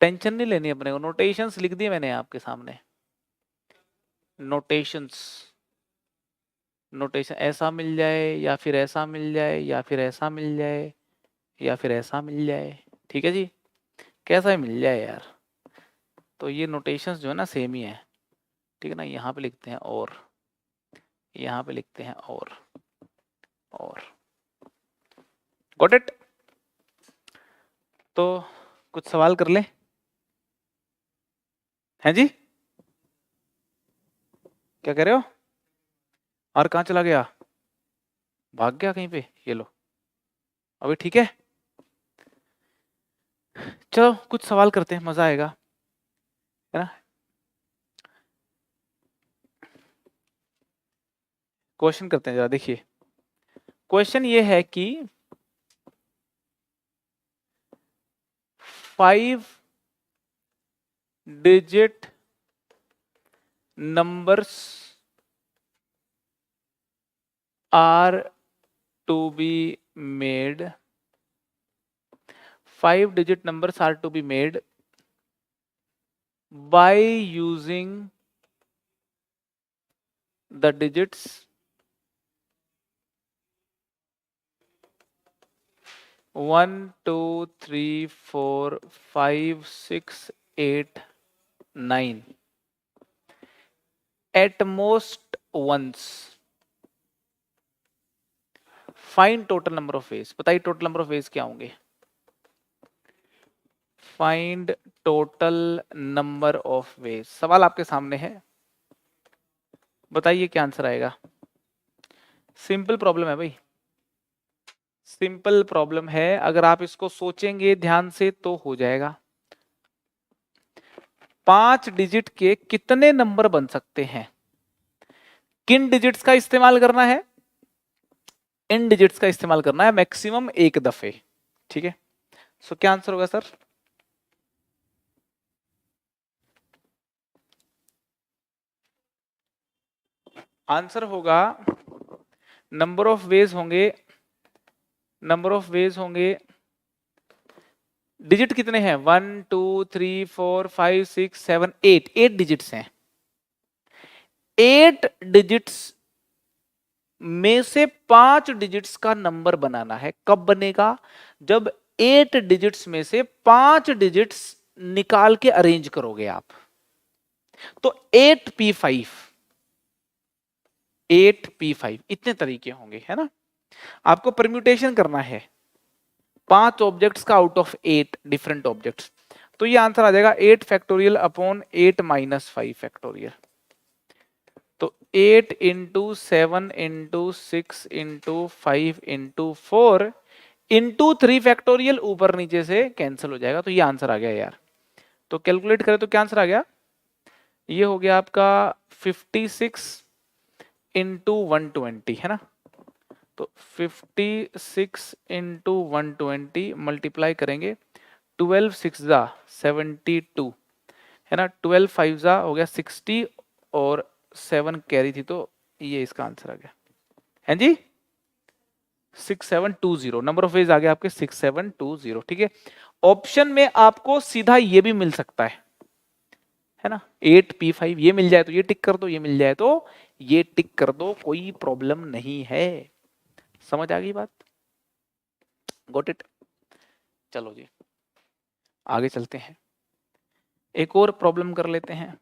टेंशन नहीं लेनी अपने को, नोटेशंस लिख दिए मैंने आपके सामने, नोटेशंस, नोटेशन ऐसा मिल जाए या फिर ऐसा मिल जाए या फिर ऐसा मिल जाए या फिर ऐसा मिल जाए, ठीक है जी, कैसा ही मिल जाए यार। तो ये नोटेशंस जो है ना सेम ही है, ठीक है ना। यहाँ पे लिखते हैं और, यहाँ पे लिखते हैं और गॉट इट। तो कुछ सवाल कर ले, हैं जी, क्या कह रहे हो? और कहाँ चला गया, भाग गया कहीं पे? ये लो अभी ठीक है। चलो कुछ सवाल करते हैं, मजा आएगा, है ना। क्वेश्चन करते हैं जरा, देखिए क्वेश्चन ये है कि 5 digit numbers are to be made, 5 digit numbers are to be made by using the digits 1 2 3 4 5 6 8 9 at most once, find total number of veg. बताइए टोटल नंबर ऑफ वेज क्या होंगे? Find total number of veg, सवाल आपके सामने है, बताइए क्या answer आएगा। सिंपल प्रॉब्लम है भाई, सिंपल प्रॉब्लम है, अगर आप इसको सोचेंगे ध्यान से तो हो जाएगा। 5 डिजिट के कितने नंबर बन सकते हैं? किन डिजिट्स का इस्तेमाल करना है? इन डिजिट्स का इस्तेमाल करना है मैक्सिमम एक दफे, ठीक है। सो क्या आंसर होगा सर? आंसर होगा नंबर ऑफ वेज होंगे, नंबर ऑफ वेज होंगे, डिजिट कितने हैं? 1 2 3 4 5 6 7 8, 8 डिजिट्स हैं। 8 डिजिट्स में से 5 डिजिट्स का नंबर बनाना है। कब बनेगा? जब 8 डिजिट्स में से 5 डिजिट्स निकाल के अरेंज करोगे आप। तो 8p5, 8p5 इतने तरीके होंगे, है ना। आपको परम्यूटेशन करना है 5 ऑब्जेक्ट्स का आउट ऑफ 8 डिफरेंट ऑब्जेक्ट्स। तो ये आंसर आ जाएगा 8 फैक्टोरियल अपॉन 8 माइनस 5 फैक्टोरियल। तो 8 into 7 into 6 into 5 into 4 into 3 factorial, ऊपर नीचे से कैंसिल हो जाएगा। तो ये आंसर आ गया यार। तो कैलकुलेट करें तो क्या आंसर आ गया, ये हो गया आपका 56 इंटू 120 है ना। तो 56 इंटू 120 मल्टीप्लाई करेंगे 12 6 जा 72 है ना, 12 5 जा हो गया 60 और 7 कैरी थी, तो ये इसका आंसर आ गया है जी 6720। नंबर ऑफ वेज आ गया आपके 6720। ठीक है, ऑप्शन में आपको सीधा ये भी मिल सकता है ना, 8p5 ये मिल जाए तो ये टिक कर दो, ये मिल जाए तो ये टिक कर दो, कोई प्रॉब्लम नहीं है। समझ आ गई बात, गॉट इट। चलो जी आगे चलते हैं, एक और प्रॉब्लम कर लेते हैं।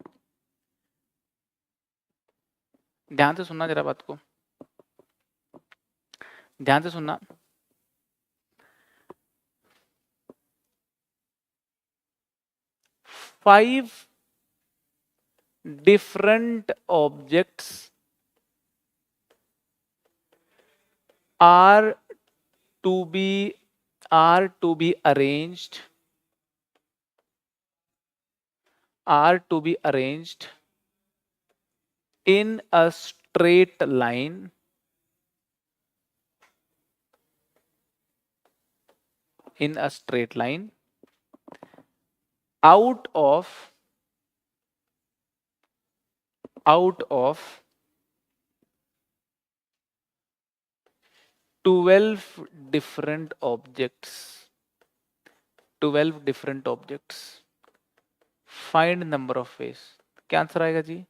ध्यान से सुनना जरा बात को, ध्यान से सुनना। Five different objects are to be arranged in a straight line out of 12 different objects, 12 different objects, find number of ways। क्या आंसर आएगा जी,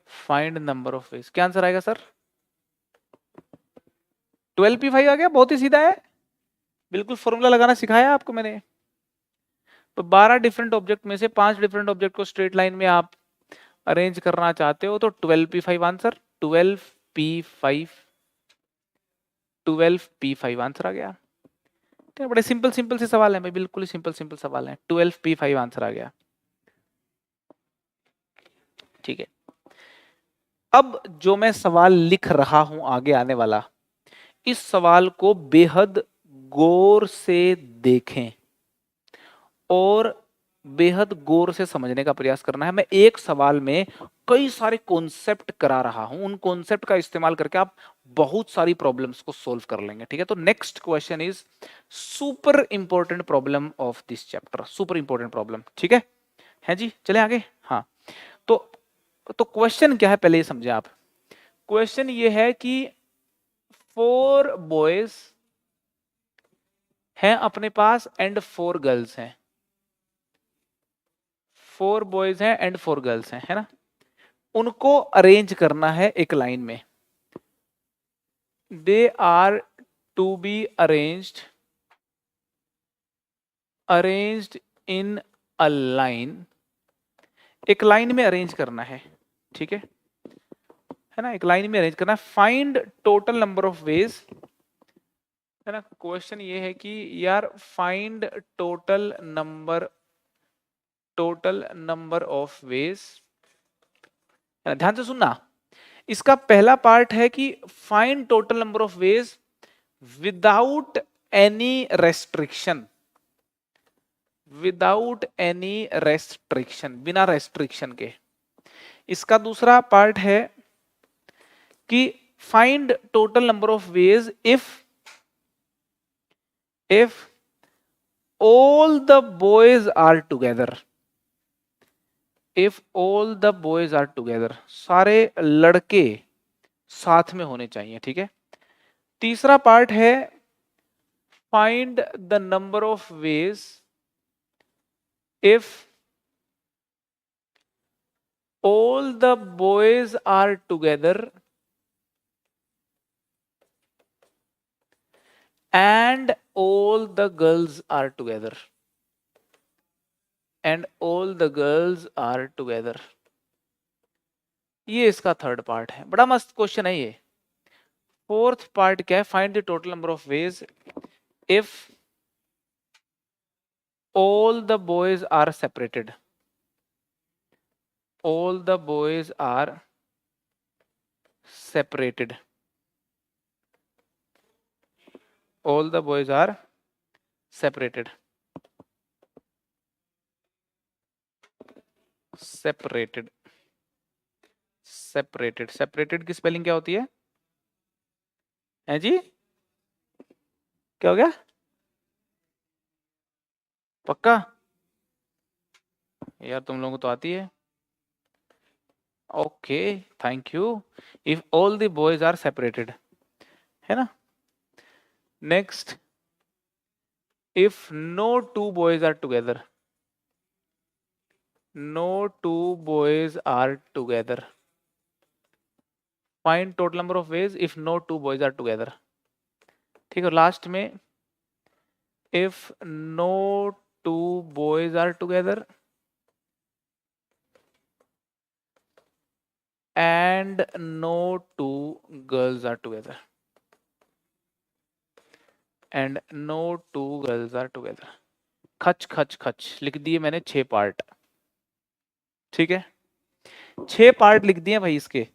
फाइंड नंबर ऑफ वेज। क्या आंसर आएगा सर, 12p5 आ गया, बहुत ही सीधा है, बिल्कुल फॉर्मूला लगाना सिखाया आपको मैंने। तो 12 डिफरेंट ऑब्जेक्ट में से 5 डिफरेंट ऑब्जेक्ट को स्ट्रेट लाइन में आप अरेंज करना चाहते हो, तो 12p5 आंसर, 12p5 आंसर आ गया। तो बड़े सिंपल से सवाल है भाई, बिल्कुल ही सिंपल सवाल है। 12p5 आंसर आ गया। ठीक है, अब जो मैं सवाल लिख रहा हूं आगे आने वाला, इस सवाल को बेहद गौर से देखें और बेहद गौर से समझने का प्रयास करना है। मैं एक सवाल में कई सारे कॉन्सेप्ट करा रहा हूं, उन कॉन्सेप्ट का इस्तेमाल करके आप बहुत सारी प्रॉब्लम्स को सोल्व कर लेंगे। ठीक है, तो next question is super important problem of this chapter, super important problem. ठीक है जी, चले आगे। हाँ, तो क्वेश्चन क्या है पहले ये समझे आप। क्वेश्चन ये है कि 4 बॉयज हैं अपने पास एंड 4 गर्ल्स हैं, 4 बॉयज हैं एंड 4 गर्ल्स हैं, है ना। उनको अरेंज करना है एक लाइन में। They are to be arranged in a line, एक लाइन में अरेंज करना है। ठीक है ना, एक लाइन में अरेंज करना है। Find total number of veg, है ना। क्वेश्चन ये है कि यार find total number of veg. ध्यान से सुनना, इसका पहला पार्ट है कि find total number of veg without any restriction, बिना रेस्ट्रिक्शन के। इसका दूसरा पार्ट है कि find total number of ways if all the boys are together, if all the boys are together, सारे लड़के साथ में होने चाहिए। ठीक है, तीसरा पार्ट है find the number of veg if all the boys are together and all the girls are together, ये इसका थर्ड पार्ट है। बड़ा मस्त क्वेश्चन है ये। फोर्थ पार्ट क्या है, find the total number of ways if all the boys are separated. All the boys are separated. All the boys are separated. Separated. Separated. Separated की स्पेलिंग क्या होती है जी? क्या हो गया? पक्का यार, तुम लोगों को तो आती है. Okay, thank you. If all the boys are separated, है ना. Next, if no two boys are together. No two boys are together. Find total number of ways if no two boys are together. ठीक है. Last में if no two boys are together and no two girls are together. And no two girls are together. खच खच खच लिख दिए मैंने 6 part. ठीक है, 6 पार्ट लिख दिए भाई इसके.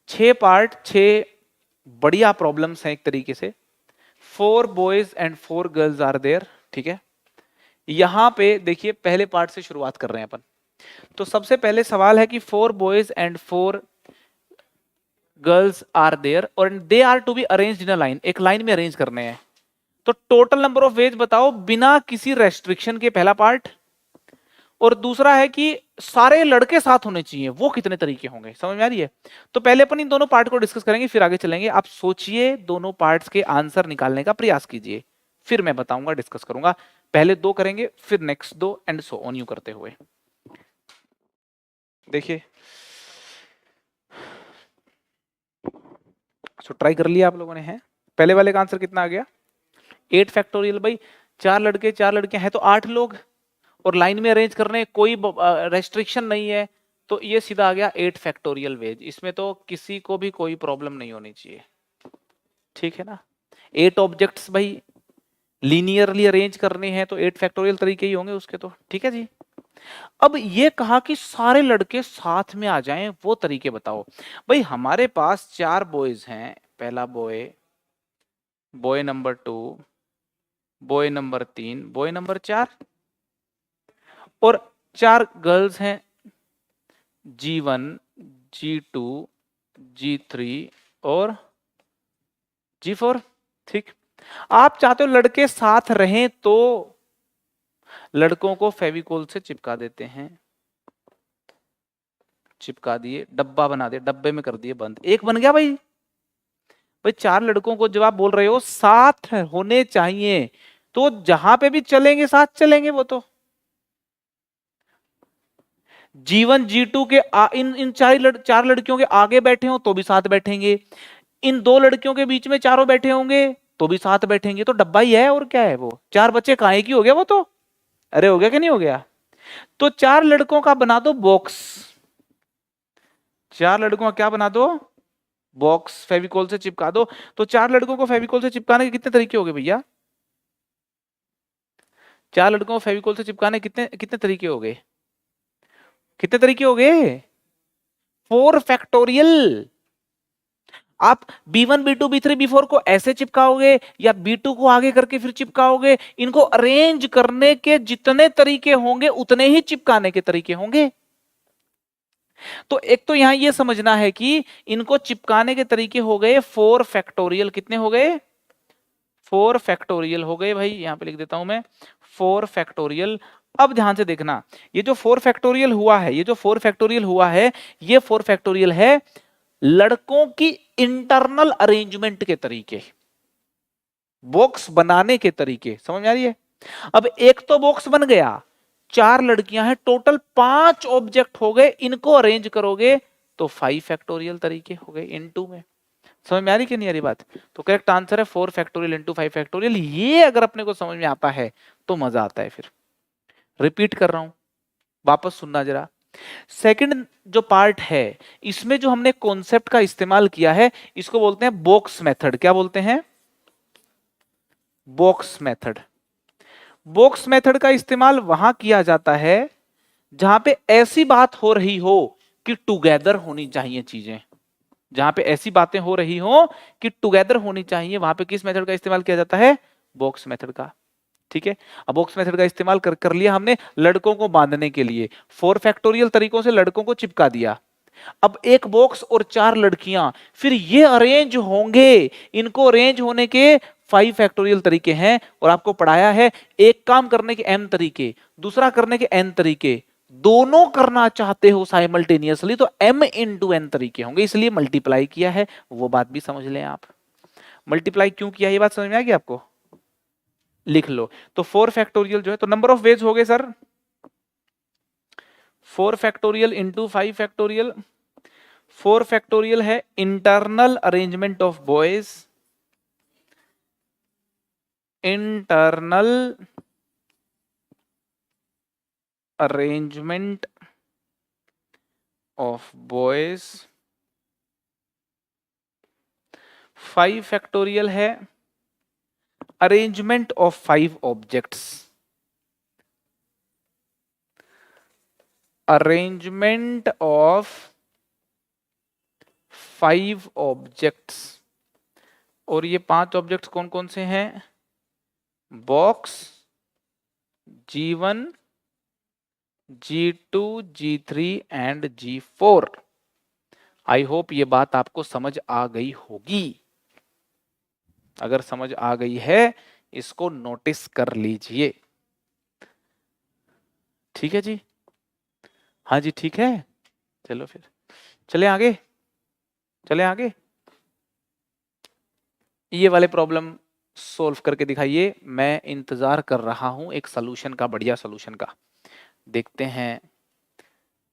6 पार्ट, 6 बढ़िया प्रॉब्लम्स हैं एक तरीके से. 4 boys and 4 girls are there. ठीक है, यहां पे देखिए पहले पार्ट से शुरुआत कर रहे हैं अपन. तो सबसे पहले सवाल है कि 4 boys and 4 girls are there और they are to be arranged in a line. एक लाइन में अरेंज करने हैं. तो टोटल नंबर ऑफ वेज बताओ बिना किसी रेस्ट्रिक्शन के, पहला पार्ट. और दूसरा है कि सारे लड़के साथ होने चाहिए, वो कितने तरीके होंगे. समझ में आ रही है? तो पहले अपन इन दोनों पार्ट को डिस्कस करेंगे, फिर आगे चलेंगे. आप सोचिए, दोनों पार्ट्स के आंसर निकालने का प्रयास कीजिए, फिर मैं बताऊंगा, डिस्कस करूंगा. पहले 2 करेंगे, फिर next 2 and so on, you करते हुए. देखिए, सो ट्राई कर लिया आप लोगों ने. है पहले वाले का आंसर कितना आ गया? 8 फैक्टोरियल. भाई 4 लड़के 4 लड़कियां हैं तो 8 लोग, और लाइन में अरेंज करने, कोई रेस्ट्रिक्शन नहीं है, तो ये सीधा आ गया 8 फैक्टोरियल वेज. इसमें तो किसी को भी कोई प्रॉब्लम नहीं होनी चाहिए. ठीक है ना. 8 ऑब्जेक्ट्स भाई लीनियरली अरेंज करने हैं तो 8 फैक्टोरियल तरीके ही होंगे उसके तो. ठीक है जी. अब ये कहा कि सारे लड़के साथ में आ जाएं, वो तरीके बताओ. भाई हमारे पास 4 बॉयज हैं. पहला boy, boy number 2, boy number 3, boy number 4, और 4 गर्ल्स हैं, G1, G2, G3 और G4. ठीक. आप चाहते हो लड़के साथ रहें तो लड़कों को फेविकोल से चिपका देते हैं. चिपका दिए, डब्बा बना दिया, डब्बे में कर दिए बंद. एक बन गया भाई. भाई 4 लड़कों को जब आप बोल रहे हो साथ होने चाहिए, तो जहां पे भी चलेंगे साथ चलेंगे वो तो. G1 G2 के इन 4 लड़कियों के आगे बैठे हो तो भी साथ बैठेंगे. इन 2 लड़कियों के बीच में चारों बैठे होंगे तो भी साथ बैठेंगे. तो डब्बा ही है, और क्या है वो. 4 बच्चे काहे की हो गया वो तो. अरे हो गया कि नहीं हो गया. तो 4 लड़कों का बना दो बॉक्स. 4 लड़कों का क्या बना दो? बॉक्स. फेविकोल से चिपका दो. तो 4 लड़कों को फेविकोल से चिपकाने के कितने तरीके हो गए भैया? 4 लड़कों को फेविकोल से चिपकाने कितने कितने तरीके हो गए? कितने तरीके हो गए? 4 फैक्टोरियल. आप B1 B2 B3 B4 को ऐसे चिपकाओगे या B2 को आगे करके फिर चिपकाओगे. इनको अरेंज करने के जितने तरीके होंगे उतने ही चिपकाने के तरीके होंगे. तो एक तो यहां ये समझना है कि इनको चिपकाने के तरीके हो गए 4 फैक्टोरियल. कितने हो गए? 4 फैक्टोरियल हो गए भाई. यहां पे लिख देता हूं मैं 4 फैक्टोरियल. अब ध्यान से देखना, ये जो 4 फैक्टोरियल हुआ है, ये जो 4 फैक्टोरियल हुआ है, ये 4 फैक्टोरियल है लड़कों की इंटरनल अरेंजमेंट के तरीके, बॉक्स बनाने के तरीके. समझ में आ रही है? अब एक तो बॉक्स बन गया, 4 लड़कियां हैं, टोटल 5 ऑब्जेक्ट हो गए. इनको अरेंज करोगे तो 5 फैक्टोरियल तरीके हो गए इन 2 में. समझ में आ रही कि नहीं आ रही बात? तो करेक्ट आंसर है 4 फैक्टोरियल इंटू 5 फैक्टोरियल. ये अगर अपने को समझ में आता है तो मजा आता है. फिर रिपीट कर रहा हूं, वापस सुनना जरा. सेकंड जो पार्ट है, इसमें जो हमने कॉन्सेप्ट का इस्तेमाल किया है, इसको बोलते हैं बॉक्स मेथड. क्या बोलते हैं? Box method. बॉक्स मेथड का इस्तेमाल वहां किया जाता है जहां पे ऐसी बात हो रही हो कि टुगेदर होनी चाहिए चीजें, जहां पे ऐसी बातें हो रही हो कि टुगेदर होनी चाहिए, वहां पे किस मेथड का इस्तेमाल किया जाता है? बॉक्स मेथड का। ठीक है, अब बॉक्स मेथड का इस्तेमाल कर लिया हमने लड़कों को बांधने के लिए, 4 फैक्टोरियल तरीकों से लड़कों को चिपका दिया। अब एक बॉक्स और 4 लड़कियां, फिर ये अरेंज होंगे, इनको अरेंज होने के 5 फैक्टोरियल तरीके हैं, और आपको पढ़ाया है एक काम करने के m तरीके, दूसरा करने के n तरीके, दोनों करना चाहते हो साइमल्टेनियसली तो m इंटू n तरीके होंगे, इसलिए मल्टीप्लाई किया है, वो बात भी समझ लें आप। मल्टीप्लाई क्यों किया, ये बात समझ में आ गई आपको? लिख लो। तो 4 फैक्टोरियल जो है, तो नंबर ऑफ वेज हो गए sir 4 factorial into 5 factorial. 4 factorial है internal arrangement of boys, internal arrangement of boys. 5 factorial है arrangement of 5 objects, arrangement of 5 objects. और ये 5 ऑब्जेक्ट्स कौन कौन से हैं? Box, G1, G2, G3 and G4। I hope ये बात आपको समझ आ गई होगी। अगर समझ आ गई है इसको नोटिस कर लीजिए। ठीक है जी, हाँ जी ठीक है। चलो फिर चले आगे, चले आगे। ये वाले प्रॉब्लम सोल्व करके दिखाइए, मैं इंतजार कर रहा हूं एक सॉल्यूशन का, बढ़िया सॉल्यूशन का। देखते हैं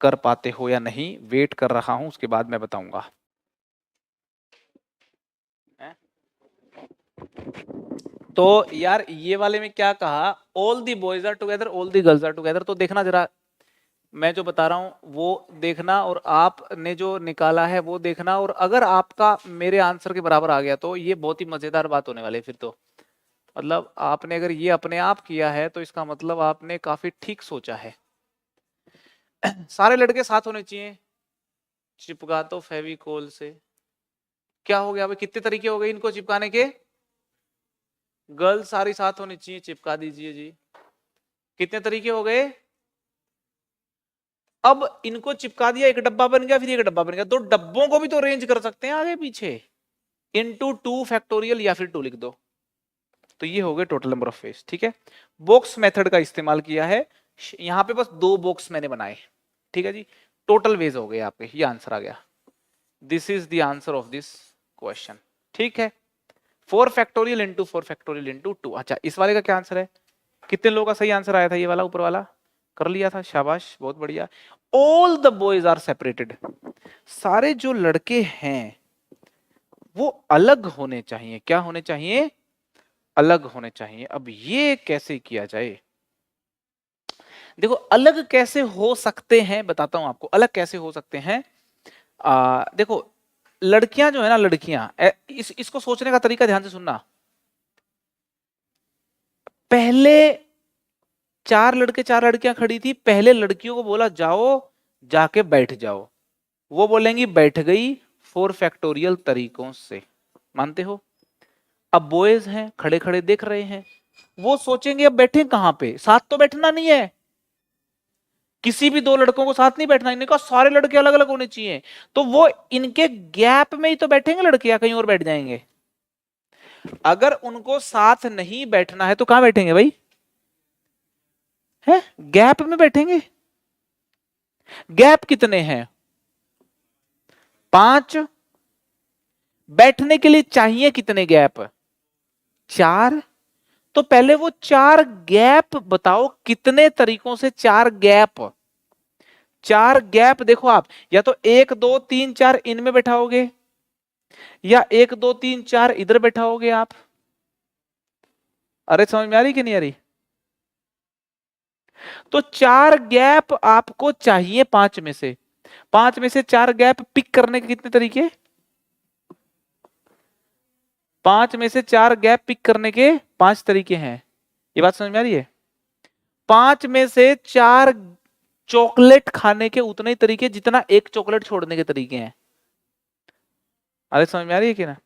कर पाते हो या नहीं, वेट कर रहा हूं, उसके बाद मैं बताऊंगा। तो यार ये वाले में क्या कहा, all the boys are together, all the girls are together. तो देखना जरा, मैं जो बता रहा हूं वो देखना, और आपने जो निकाला है वो देखना, और अगर आपका मेरे आंसर के बराबर आ गया तो ये बहुत ही मजेदार बात होने वाली है फिर तो। मतलब आपने अगर ये अपने आप किया है तो इसका मतलब आपने काफी ठीक सोचा है। सारे लड़के साथ होने चाहिए, चिपका तो फेविकोल से। क्या हो गया भाई, कितने तरीके हो गए इनको चिपकाने के? गर्ल्स सारी साथ होनी चाहिए, चिपका दीजिए जी। कितने तरीके हो गए? अब इनको चिपका दिया, एक डब्बा बन गया, फिर एक डब्बा बन गया, तो डब्बों को भी तो अरेंज कर सकते हैं आगे पीछे, इनटू 2 फैक्टोरियल या फिर 2 लिख दो। तो ये हो गए टोटल नंबर ऑफ फेस। ठीक है, बॉक्स मेथड का इस्तेमाल किया है, यहां पे बस 2 बॉक्स मैंने बनाए। ठीक है जी, टोटल वेज हो गए आपके, ये आंसर आ गया। This is the answer of this question. ठीक है, 4 फैक्टोरियल इंटू 4 फैक्टोरियल इंटू 2। अच्छा, इस वाले का क्या आंसर है? कितने लोगों का सही आंसर आया था? ये वाला ऊपर वाला कर लिया था, शाबाश, बहुत बढ़िया। All the boys are separated, सारे जो लड़के हैं वो अलग होने चाहिए। क्या होने चाहिए? अलग होने चाहिए। अब ये कैसे किया जाए? देखो अलग कैसे हो सकते हैं, बताता हूं आपको अलग कैसे हो सकते हैं। देखो लड़कियां जो है ना, लड़कियां, इसको सोचने का तरीका ध्यान से सुनना। पहले 4 लड़के 4 लड़कियां खड़ी थी, पहले लड़कियों को बोला जाओ जाके बैठ जाओ, वो बोलेंगी बैठ गई 4 फैक्टोरियल तरीकों से, मानते हो? अब बॉयज हैं खड़े खड़े देख रहे हैं, वो सोचेंगे अब बैठे कहां पे, साथ तो बैठना नहीं है, किसी भी 2 लड़कों को साथ नहीं बैठना, इन्हें कहा सारे लड़के अलग अलग होने चाहिए, तो वो इनके गैप में ही तो बैठेंगे लड़के, या कहीं और बैठ जाएंगे? अगर उनको साथ नहीं बैठना है तो कहां बैठेंगे भाई? है गैप में बैठेंगे। गैप कितने हैं? 5। बैठने के लिए चाहिए कितने गैप? 4। तो पहले वो 4 गैप बताओ, कितने तरीकों से 4 गैप? 4 गैप देखो आप, या तो 1 2 3 4 इनमें बैठाओगे, या 1 2 3 4 इधर बैठाओगे आप। अरे समझ में आ रही कि नहीं आ रही? तो 4 गैप आपको चाहिए 5 में से, 5 में से 4 गैप पिक करने के कितने तरीके? 5 में से 4 गैप पिक करने के 5 तरीके हैं। ये बात समझ में आ रही है? 5 में से 4 चॉकलेट खाने के उतने ही तरीके जितना एक चॉकलेट छोड़ने के तरीके हैं। अरे समझ में आ रही है कि ना?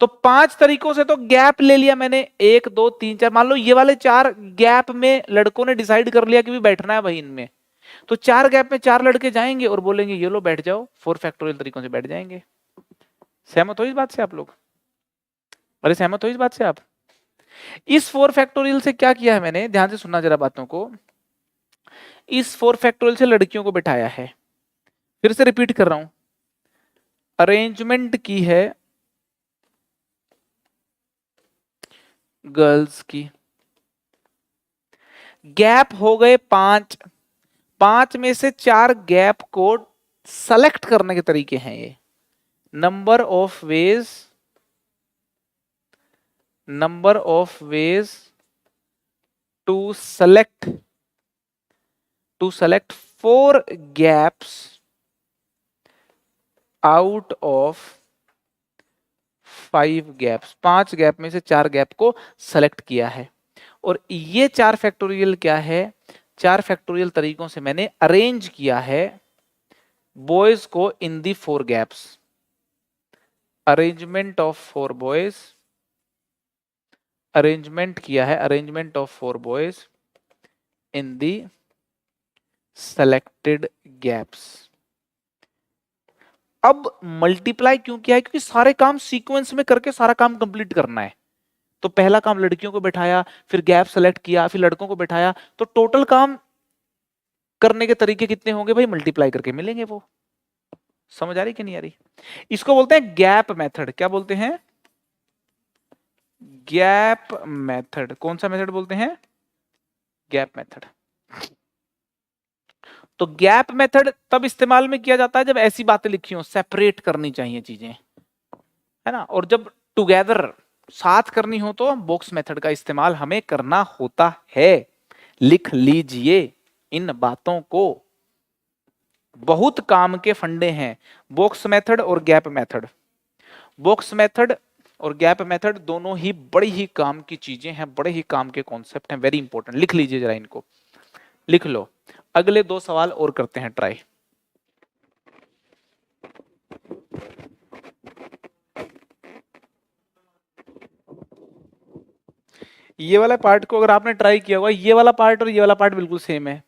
तो 5 तरीकों से तो गैप ले लिया मैंने, 1 2 3 4, मान लो ये वाले 4 गैप में लड़कों ने डिसाइड कर लिया कि भी बैठना है भाई इनमें, तो 4 गैप में 4 लड़के जाएंगे और बोलेंगे ये लो बैठ जाओ, 4 फैक्टोरियल तरीकों से बैठ जाएंगे। सहमत हो इस बात से आप लोग? अरे सहमत हो इस बात से आप? इस 4 फैक्टोरियल से क्या किया है मैंने, ध्यान से सुनना जरा बातों को। इस 4 फैक्टोरियल से लड़कियों को बिठाया है, फिर से रिपीट कर रहा हूं, अरेंजमेंट की है गर्ल्स की, गैप हो गए 5, 5 में से 4 गैप को सेलेक्ट करने के तरीके हैं ये। Number of ways to select 4 gaps out of 5 gaps, 5 gap में से 4 गैप को सेलेक्ट किया है। और ये 4 फैक्टोरियल क्या है, 4 फैक्टोरियल तरीकों से मैंने अरेंज किया है बॉयज को इन दी 4 gaps. Arrangement of 4 boys, arrangement किया है, arrangement of 4 boys in the selected gaps. अब मल्टीप्लाई क्यों किया है, क्योंकि सारे काम सीक्वेंस में करके सारा काम कंप्लीट करना है। तो पहला काम लड़कियों को बैठाया, फिर गैप सेलेक्ट किया, फिर लड़कों को बैठाया, तो टोटल काम करने के तरीके कितने होंगे भाई, मल्टीप्लाई करके मिलेंगे वो। समझ आ रही कि नहीं आ रही? इसको बोलते हैं गैप मेथड। क्या बोलते हैं? Gap method. कौन सा मेथड बोलते हैं? Gap method. तो गैप मेथड तब इस्तेमाल में किया जाता है जब ऐसी बातें लिखी हो, सेपरेट करनी चाहिए चीजें, है ना, और जब टुगेदर साथ करनी हो तो बॉक्स मेथड का इस्तेमाल हमें करना होता है। लिख लीजिए इन बातों को, बहुत काम के फंडे हैं बॉक्स मेथड और गैप मेथड। बॉक्स मेथड और गैप मेथड दोनों ही बड़ी ही काम की चीजें हैं, बड़े ही काम के कॉन्सेप्ट हैं, वेरी इंपॉर्टेंट। लिख लीजिए जरा इनको, लिख लो। अगले 2 सवाल और करते हैं ट्राई। ये वाला पार्ट को अगर आपने ट्राई किया होगा, ये वाला पार्ट और ये वाला पार्ट बिल्कुल सेम है,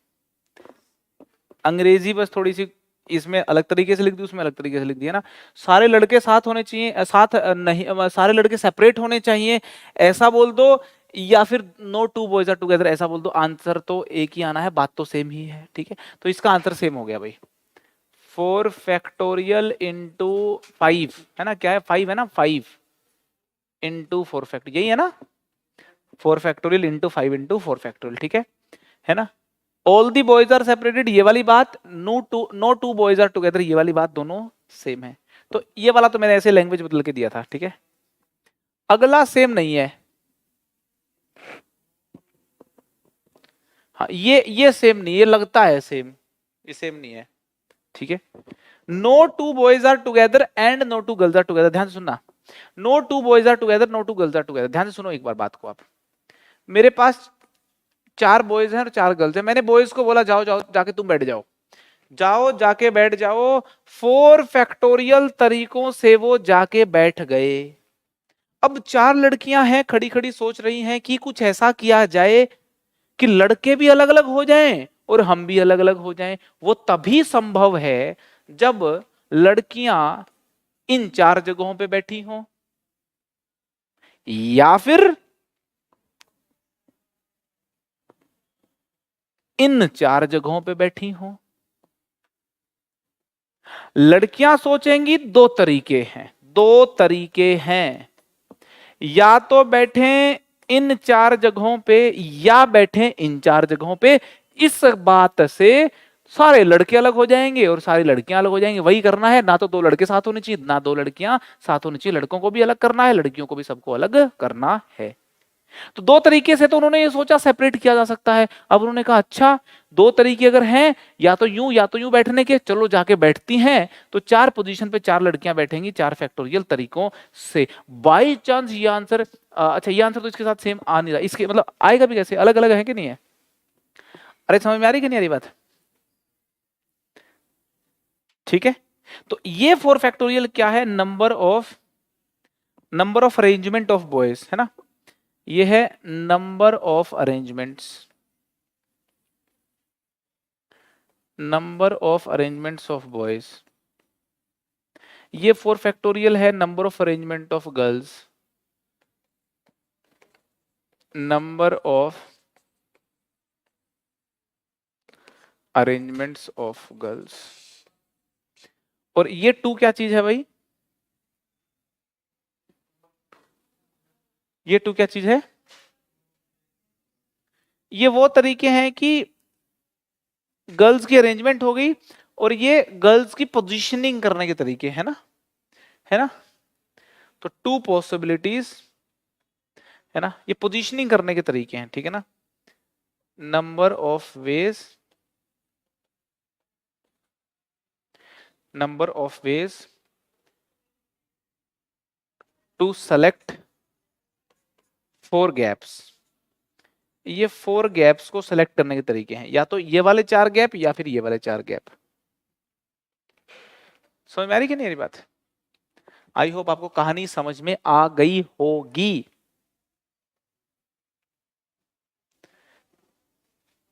अंग्रेजी बस थोड़ी सी इसमें अलग तरीके से लिख दी, उसमें अलग तरीके से लिख दिया ना। सारे लड़के साथ होने चाहिए, साथ नहीं, सारे लड़के सेपरेट होने चाहिए ऐसा बोल दो, या फिर नो 2 बॉयज आर टुगेदर ऐसा बोल दो। आंसर तो एक ही आना है, बात तो सेम ही है, ठीक है। तो इसका आंसर सेम हो गया भाई, 4 फैक्टोरियल इंटू 5, है ना, क्या है 5 है ना, 5 इंटू 4 फैक्टोरियल, यही है ना, 4 फैक्टोरियल इंटू 5 इंटू 4 फैक्टोरियल, ठीक है ना। All the boys are separated, ये वाली बात, no two boys are together, ये वाली बात दोनों सेम है। तो ये वाला तो मैंने ऐसे लैंग्वेज बदल के दिया था, ठीक है। अगला सेम नहीं है, हाँ ये सेम नहीं, ये लगता है सेम, ये सेम नहीं है, ठीक है। No 2 boys are together and no 2 girls are together, ध्यान से सुनना। No 2 boys are together, no 2 girls are together, ध्यान से सुनो एक बार बात को आप। मेरे पास 4 बॉयज हैं और 4 गर्ल्स हैं, मैंने बॉयज को बोला जाओ जाओ जाके तुम बैठ जाओ, जाओ जाके बैठ जाओ, 4 फैक्टोरियल तरीकों से वो जाके बैठ गए। अब 4 लड़कियां हैं खड़ी खड़ी सोच रही हैं कि कुछ ऐसा किया जाए कि लड़के भी अलग अलग हो जाएं और हम भी अलग अलग हो जाएं। वो तभी संभव है जब लड़कियां इन 4 जगहों पे बैठी हों, या फिर इन 4 जगहों पे बैठी हों। लड़कियां सोचेंगी 2 तरीके हैं, 2 तरीके हैं, या तो बैठे इन 4 जगहों पे या बैठे इन 4 जगहों पे। इस बात से सारे लड़के अलग हो जाएंगे और सारी लड़कियां अलग हो जाएंगी। वही करना है, ना तो 2 लड़के साथ होने चाहिए, ना 2 लड़कियां साथ होनी चाहिए। लड़कों को भी अलग करना है, लड़कियों को भी, सबको अलग करना है। तो 2 तरीके से तो उन्होंने ये सोचा सेपरेट किया जा सकता है। अब उन्होंने कहा अच्छा 2 तरीके अगर हैं, या तो यूं बैठने के, चलो जाके बैठती हैं। तो 4 पोजीशन पे 4 लड़कियां बैठेंगी 4 फैक्टोरियल तरीकों से। बाई चांस ये आंसर, अच्छा ये आंसर तो इसके साथ सेम आ नहीं रहा, इसके मतलब आएगा भी कैसे, अलग अलग है कि नहीं है, अरे समझ में आ रही कि नहीं आ रही बात? ठीक है, तो ये 4 फैक्टोरियल क्या है? Number of arrangement of boys, है ना, ये है number of arrangements, number of arrangements of boys. ये 4 फैक्टोरियल है number of arrangement of girls, number of arrangements of girls. और ये 2 क्या चीज है भाई? ये 2 क्या चीज है? ये वो तरीके हैं कि गर्ल्स की अरेंजमेंट हो गई, और ये गर्ल्स की पोजीशनिंग करने के तरीके, है ना, है ना। तो 2 पॉसिबिलिटीज, है ना, ये पोजीशनिंग करने के तरीके हैं, ठीक है ना। Number of ways, number of ways to select 4 gaps. ये 4 गैप्स को सेलेक्ट करने के तरीके हैं, या तो ये वाले 4 गैप या फिर ये वाले 4 गैप। समझ में आ रही कि नहीं आ रही बात? आई होप आपको कहानी समझ में आ गई होगी।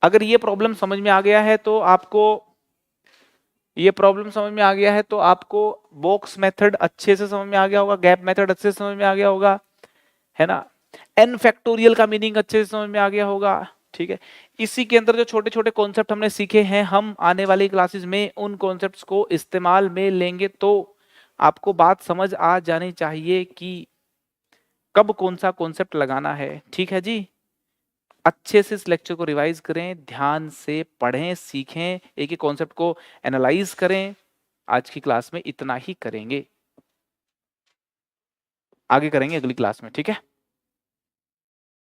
अगर ये प्रॉब्लम समझ में आ गया है तो आपको, ये प्रॉब्लम समझ में आ गया है तो आपको बॉक्स मेथड अच्छे से समझ में आ गया होगा, गैप मेथड अच्छे से समझ में आ गया होगा, है ना, एन फैक्टोरियल का मीनिंग अच्छे से समझ में आ गया होगा। ठीक है, इसी के अंदर जो छोटे छोटे कॉन्सेप्ट हमने सीखे हैं, हम आने वाली क्लासेस में उन कॉन्सेप्ट्स को इस्तेमाल में लेंगे, तो आपको बात समझ आ जानी चाहिए कि कब कौन सा कॉन्सेप्ट लगाना है। ठीक है जी, अच्छे से इस लेक्चर को रिवाइज करें, ध्यान से पढ़ें, सीखें, एक एक कॉन्सेप्ट को एनालाइज करें। आज की क्लास में इतना ही करेंगे, आगे करेंगे अगली क्लास में, ठीक है।